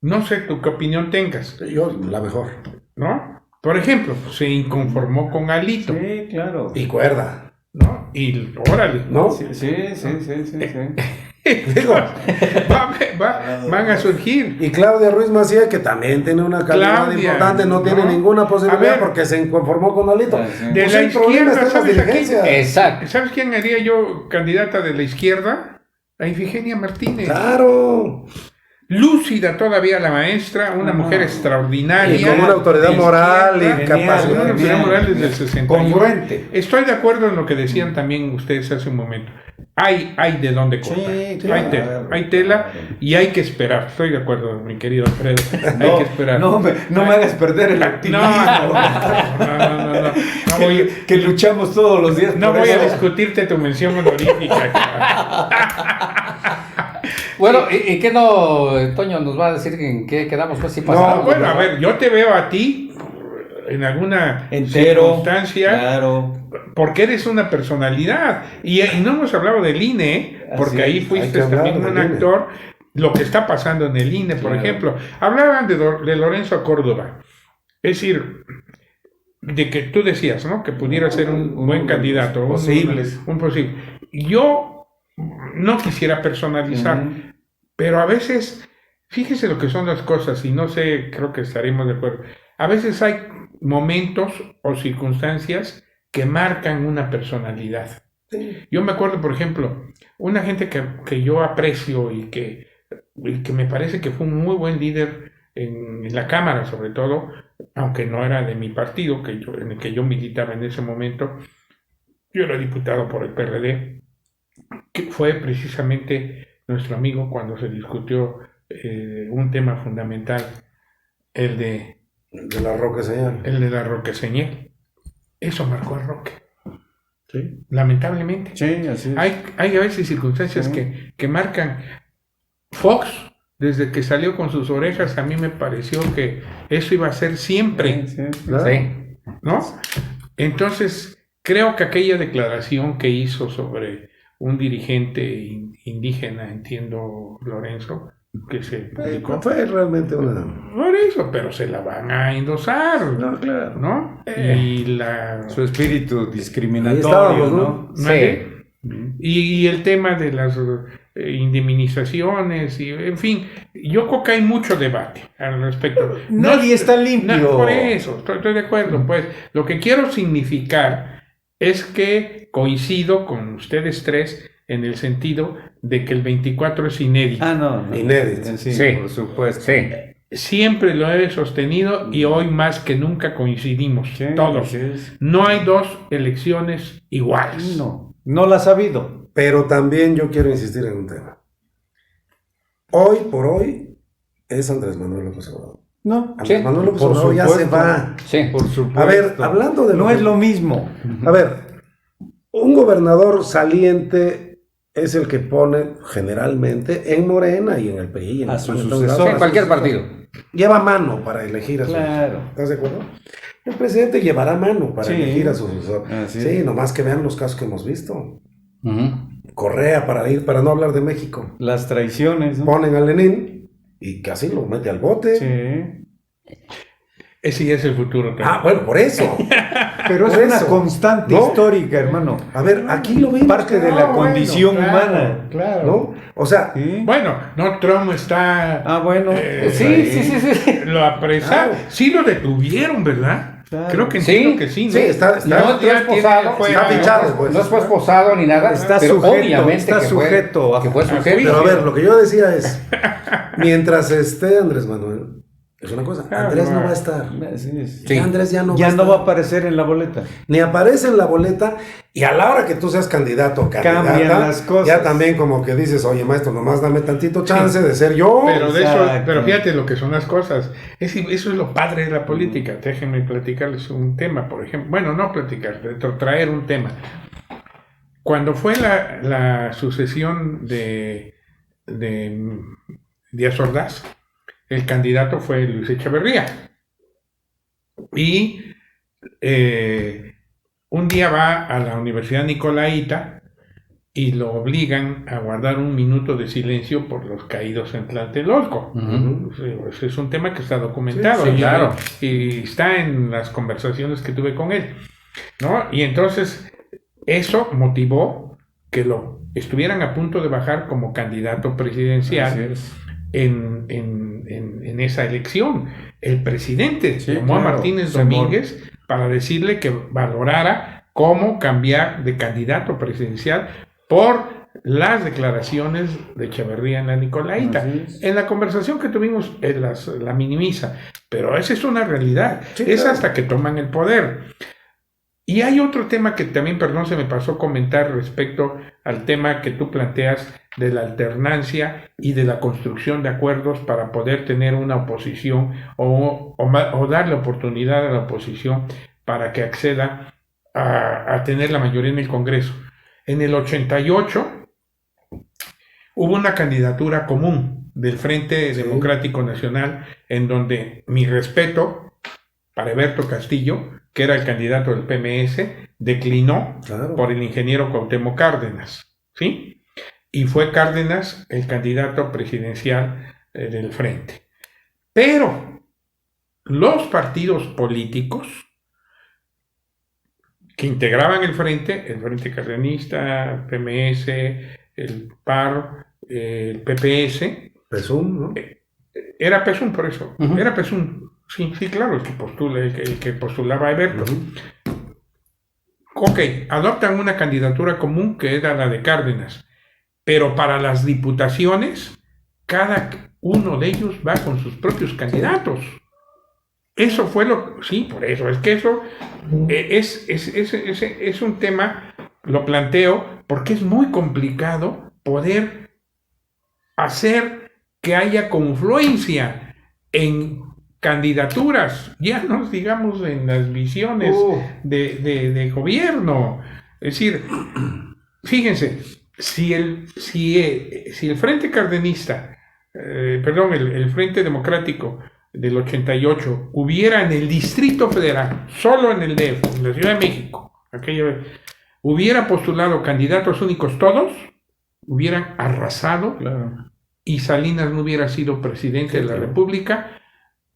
No sé tú qué opinión tengas, yo la mejor. ¿no? Por ejemplo, se inconformó con Alito, Sí, claro. Y cuerda, ¿no? Y órale, ¿no? Sí. Digo, van a surgir. y Claudia Ruiz Macía, que también tiene una calidad Claudia, importante, no tiene ¿no? ninguna A posibilidad ver. porque se conformó con Alito. Ah, sí. De Pues la el problema izquierda, está en las ¿sabes a quién? dirigencias. Exacto. ¿Sabes quién haría yo candidata de la izquierda? A Ifigenia Martínez. Claro. Lúcida todavía la maestra, una mujer extraordinaria. Y con una autoridad de moral y izquierda, capacidad. Una autoridad Genial. moral desde el 61. Congruente. Estoy de acuerdo en lo que decían también ustedes hace un momento. Hay de dónde cortar. Sí, Hay tela y hay que esperar. Estoy de acuerdo, mi querido Alfredo. Hay que esperar. No me hagas perder el No, optimismo. no voy, que luchamos todos los días. no por voy a eso. discutirte tu mención honorífica. Bueno, ¿y qué no, Toño, nos va a decir en qué quedamos? Pues si No, pasamos. bueno, a ver, yo te veo a ti en alguna Entero. circunstancia Claro. porque eres una personalidad y no hemos hablado del INE, porque Así ahí es, hay fuiste que hablar también un del INE. actor, lo que está pasando en el INE, por Claro. ejemplo. Hablaban de Lorenzo Córdoba, es decir, de que tú decías, ¿no? Que pudiera ser un buen candidato, posibles. un posible. Yo no quisiera personalizar, pero a veces, fíjese lo que son las cosas, y no sé, creo que estaremos de acuerdo. A veces hay momentos o circunstancias que marcan una personalidad. Yo me acuerdo, por ejemplo, una gente que yo aprecio y que me parece que fue un muy buen líder en la Cámara, sobre todo, aunque no era de mi partido, en el que yo militaba en ese momento. Yo era diputado por el PRD, que fue precisamente nuestro amigo cuando se discutió un tema fundamental, el de la Roque señal. la Roque Señal. Eso marcó a Roque, Sí. lamentablemente. Sí, así es. Hay a veces circunstancias Sí. que marcan. Fox, desde que salió con sus orejas, a mí me pareció que eso iba a ser siempre, Sí. ¿Verdad? Sí. ¿no? Entonces, creo que aquella declaración que hizo sobre un dirigente indígena, entiendo, Lorenzo, que se publicó, Fue realmente una... por eso, pero se la van a endosar, No, claro. ¿no? Y la... Su espíritu Ahí discriminatorio, estábamos, ¿no? ¿Mande? Y el tema de las indemnizaciones, y en fin, yo creo que hay mucho debate al respecto. Nadie está limpio. No, por eso, estoy de acuerdo. Pues lo que quiero significar es que coincido con ustedes tres en el sentido de que el 24 es inédito. Ah, no. Inédito. Sí, Sí. por supuesto. Sí. Siempre lo he sostenido y hoy más que nunca coincidimos, Sí, todos. así es. No hay dos elecciones iguales. No las ha habido. Pero también yo quiero insistir en un tema. Hoy por hoy es Andrés Manuel López Obrador. No. Andrés Sí, Manuel López por Obrador ya se supuesto. va. Sí. Por supuesto. A ver, hablando de No es lo mismo. A ver, un gobernador saliente es el que pone generalmente en Morena y en el PRI. A su en todos sucesor. lados. Sí, en cualquier partido. Lleva mano para elegir a su Claro. ¿Estás de acuerdo? El presidente llevará mano para Sí. elegir a su sucesor. Así Sí, es. nomás que vean los casos que hemos visto. Ujú. Correa para no hablar de México. Las traiciones, ¿no? Ponen a Lenin y casi lo mete al bote. Sí. Ese es el futuro también. Ah, bueno, por eso. Pero es Por una eso, constante ¿no? histórica, hermano. A ver, aquí lo vemos. Parte de la bueno, condición claro, humana. Claro. ¿No? O sea, ¿Sí? Bueno, no, Trump está... Ah, bueno. Sí. Lo apresaron. Claro. Sí lo detuvieron, ¿verdad? Claro. Creo que entiendo Sí, que sí, ¿no? sí, está No es posado, fuera- está fichado, pues. no fue esposado ni nada, Está pero sujeto, obviamente está que sujeto a- que fue a sujeto. juicio. pero a ver, lo que yo decía es, mientras esté Andrés Manuel, es una cosa, Claro, Andrés no no. va a estar. Así es. Sí. Ya Andrés ya no Ya va a no estar. va a aparecer en la boleta. Ni aparece en la boleta, y a la hora que tú seas candidato o candidata, Cambian las cosas. ya también como que dices, oye maestro, nomás dame tantito chance de ser yo. Pero de eso, Exacto. pero fíjate lo que son las cosas. Eso es lo padre de la política. Déjenme platicarles un tema, por ejemplo. Bueno, no platicar, traer un tema. Cuando fue la sucesión de Díaz Ordaz, el candidato fue Luis Echeverría. Y un día va a la Universidad Nicolaita y lo obligan a guardar un minuto de silencio por los caídos en Tlatelolco. Ujú. Ese es un tema que está documentado Sí, claro. y está en las conversaciones que tuve con él, ¿no? Y entonces eso motivó que lo estuvieran a punto de bajar como candidato presidencial Así es. en esa elección. El presidente Sí, llamó a claro. Martínez Se Domínguez para decirle que valorara cómo cambiar de candidato presidencial por las declaraciones de Echeverría en la Nicolaita. Así es. En la conversación que tuvimos, él la minimiza, pero esa es una realidad. Sí, es claro. hasta que toman el poder. Y hay otro tema que también, perdón, se me pasó comentar respecto al tema que tú planteas de la alternancia y de la construcción de acuerdos para poder tener una oposición o darle oportunidad a la oposición para que acceda a tener la mayoría en el Congreso. En el 88 hubo una candidatura común del Frente Sí. Democrático Nacional en donde mi respeto para Eberto Castillo, que era el candidato del PMS, declinó Claro. por el ingeniero Cuauhtémoc Cárdenas, ¿sí? Y fue Cárdenas el candidato presidencial del Frente. Pero los partidos políticos que integraban el Frente Cardenista, el PMS, el PAR, el PPS, Presum, ¿no? era PESUM por eso, Ujú. era PESUM, sí, claro, el que postulaba a Eberto. Ok, adoptan una candidatura común que era la de Cárdenas, pero para las diputaciones, cada uno de ellos va con sus propios candidatos. Eso fue sí, por eso, es que eso es un tema, lo planteo, porque es muy complicado poder hacer que haya confluencia en candidaturas, ya no digamos en las visiones de gobierno. Es decir, fíjense, si el Frente Cardenista, el Frente Democrático del 88 hubiera en el Distrito Federal, solo en el DF, en la Ciudad de México, hubiera postulado candidatos únicos todos, hubieran arrasado. Claro. Y Salinas no hubiera sido presidente de la República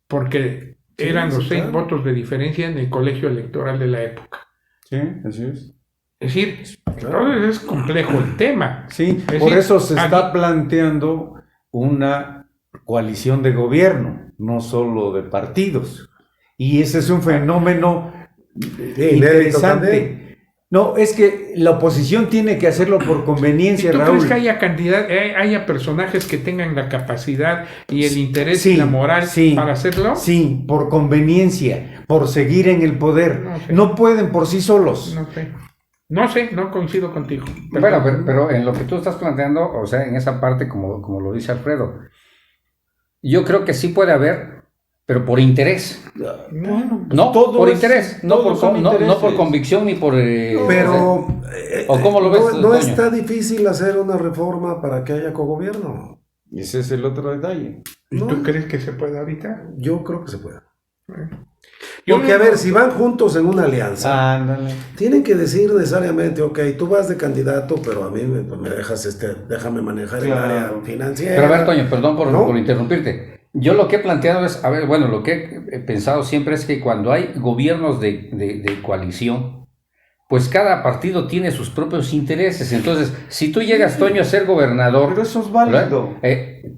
porque Sí, eran los sí, 6 claro. votos de diferencia en el colegio electoral de la época. Sí, así es. Es decir, Claro. entonces es complejo el tema. Sí, Es por decir, eso se está aquí- planteando una coalición de gobierno, no solo de partidos. Y ese es un fenómeno inédito interesante. también. No, es que la oposición tiene que hacerlo por ¿Y conveniencia, tú Raúl. crees que haya personajes que tengan la capacidad y el interés Sí, y la moral sí, para hacerlo? Sí, por conveniencia, por seguir en el poder. No sé. No pueden por sí solos. No sé, no coincido contigo. Bueno, pero en lo que tú estás planteando, o sea, en esa parte, como lo dice Alfredo, yo creo que sí puede haber, pero por interés. Bueno, No, todo por es- interés, no todos por, son no por intereses. convicción ni por... Pero ¿O cómo lo ves, no Toño? está difícil hacer una reforma para que haya cogobierno. Ese es el otro detalle. ¿Y No. tú crees que se puede ahorita? Yo creo que se puede. Yo Porque, a no- ver, si van juntos en una alianza, Ándale. tienen que decir necesariamente, ok, tú vas de candidato, pero a mí me dejas déjame manejar Claro. el área financiera. Pero a ver, Toño, perdón ¿No? por interrumpirte. Yo lo que he planteado es, a ver, bueno, lo que he pensado siempre es que cuando hay gobiernos de coalición, pues cada partido tiene sus propios intereses. Entonces, si tú llegas, Toño, a ser gobernador, Pero eso es válido.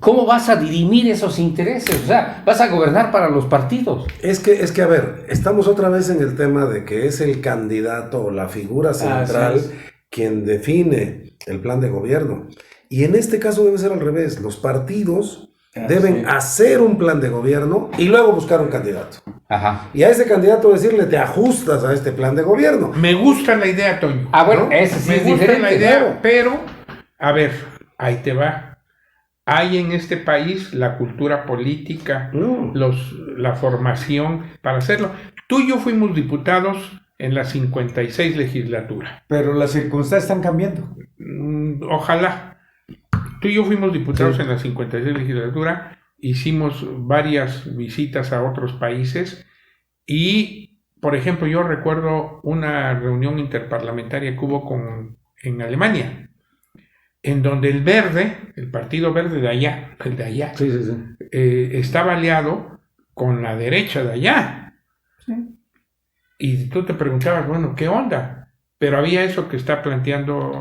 ¿cómo vas a dirimir esos intereses? O sea, vas a gobernar para los partidos. Es que, a ver, estamos otra vez en el tema de que es el candidato o la figura central quien define el plan de gobierno. Y en este caso debe ser al revés. Los partidos deben hacer un plan de gobierno y luego buscar un candidato. Ajá. Y a ese candidato decirle, te ajustas a este plan de gobierno. Me gusta la idea, Toño. Ah, bueno, ¿no? ese sí Me es gusta diferente. la idea, claro. pero, a ver, ahí te va. Hay en este país la cultura política, No. la formación para hacerlo. Tú y yo fuimos diputados en la 56 legislatura. Pero las circunstancias están cambiando. Ojalá. Tú y yo fuimos diputados en la 56 legislatura, hicimos varias visitas a otros países y, por ejemplo, yo recuerdo una reunión interparlamentaria que hubo en Alemania, en donde el Partido Verde de allá, el de allá, Sí. estaba aliado con la derecha de allá. Y tú te preguntabas, bueno, ¿qué onda? Pero había eso que está planteando,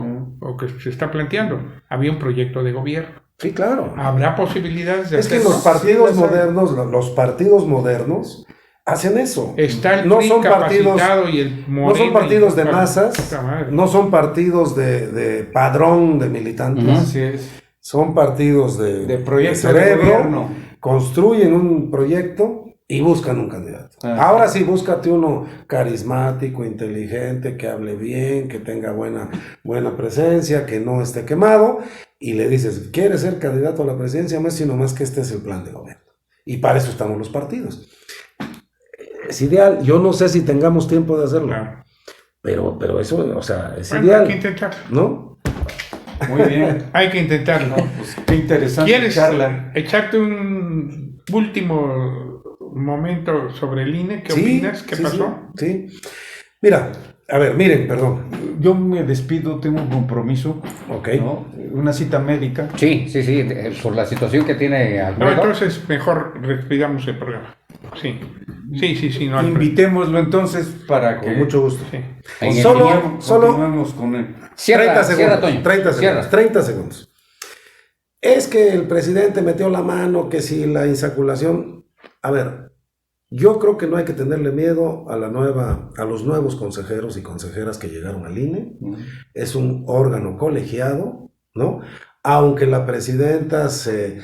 o que se está planteando. Había un proyecto de gobierno. Sí, claro. ¿Habrá posibilidades de Es que hacerlo? los partidos Sí, las hay. modernos, los partidos modernos hacen eso. Está el No PRI son partidos, capacitado y el no Morena son partidos y- de masas, Puta madre. no son partidos de padrón de militantes, Ujú. Así es. son partidos De proyecto de cerebro, gobierno. construyen un proyecto y buscan un candidato. Ahora sí, búscate uno carismático, inteligente, que hable bien, que tenga buena presencia, que no esté quemado, y le dices, ¿quieres ser candidato a la presidencia? No es sino más que este es el plan de gobierno. Y para eso estamos los partidos. Es ideal, yo no sé si tengamos tiempo de hacerlo, Claro. pero eso, o sea, es Bueno, ideal, hay que intentarlo. ¿no? Muy bien. Hay que intentarlo. Pues qué interesante ¿Quieres charla. echarte un último momento sobre el INE? ¿Qué opinas? ¿Qué pasó? Sí. Mira, a ver, miren, perdón. Yo me despido, tengo un compromiso, Ok. ¿no? Una cita médica. Sí, por la situación que tiene No, Alfredo. entonces mejor despidamos el programa. Sí. No, Alfredo. Invitémoslo entonces para que Con mucho gusto. Sí. En el Solo- continuemos con él. Cierra, 30 segundos. cierra, Toño. 30 segundos. Cierra. 30 segundos. Es que el presidente metió la mano, que si la insaculación. A ver, yo creo que no hay que tenerle miedo a los nuevos consejeros y consejeras que llegaron al INE. Es un órgano colegiado, ¿no? Aunque la presidenta se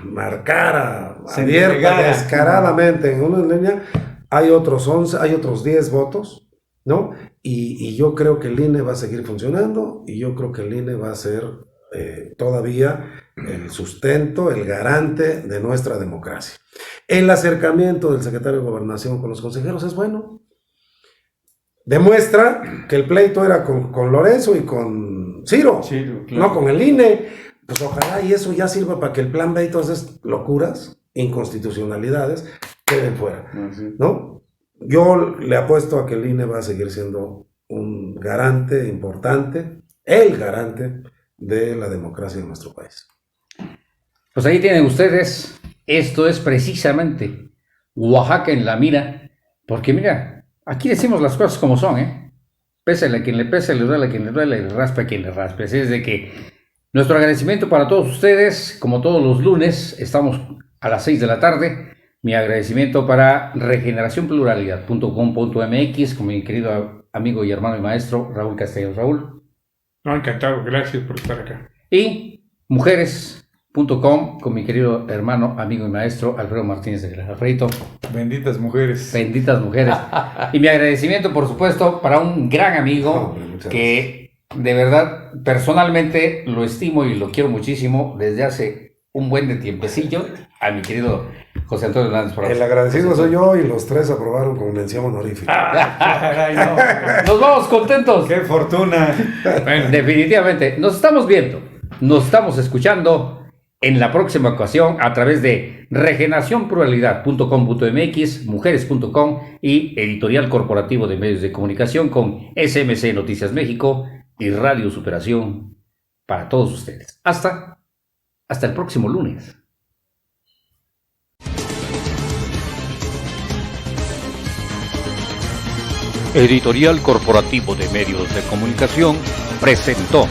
marcara Se abierta, entregara. descaradamente en una línea, hay otros 11, hay otros 10 votos, ¿no? Y yo creo que el INE va a seguir funcionando y yo creo que el INE va a ser todavía el sustento, el garante de nuestra democracia. El acercamiento del secretario de Gobernación con los consejeros es bueno. Demuestra que el pleito era con Lorenzo y con Ciro, Sí, claro. no con el INE. Pues ojalá y eso ya sirva para que el plan B y todas esas locuras, inconstitucionalidades, queden fuera, Así. ¿no? Yo le apuesto a que el INE va a seguir siendo un garante importante, el garante de la democracia en nuestro país. Pues ahí tienen ustedes, esto es precisamente Oaxaca en la mira, porque mira, aquí decimos las cosas como son, ¿eh? Pésale a quien le pese, le duele a quien le duele, le raspe a quien le raspe. Así es de que nuestro agradecimiento para todos ustedes, como todos los lunes, estamos a las 6 de la tarde. Mi agradecimiento para regeneracionpluralidad.com.mx con mi querido amigo y hermano y maestro Raúl Castellanos. Raúl. No, encantado. Gracias por estar acá. Y mujeres.com con mi querido hermano, amigo y maestro Alfredo Martínez de Guerra. Alfredito, Benditas mujeres. benditas mujeres. Y mi agradecimiento, por supuesto, para un gran amigo Hombre, muchas que de verdad personalmente lo estimo y lo quiero muchísimo desde hace un buen de tiempecillo, a mi querido José Antonio Hernández. El agradecido soy yo y los tres aprobaron con mención honorífica. Ay, no. Nos vamos contentos. ¡Qué fortuna! Bueno, Definitivamente. Nos estamos viendo, nos estamos escuchando en la próxima ocasión a través de regeneracionpluralidad.com.mx, mujeres.com y Editorial Corporativo de Medios de Comunicación con SMC Noticias México y Radio Superación para todos ustedes. Hasta el próximo lunes. Editorial Corporativo de Medios de Comunicación presentó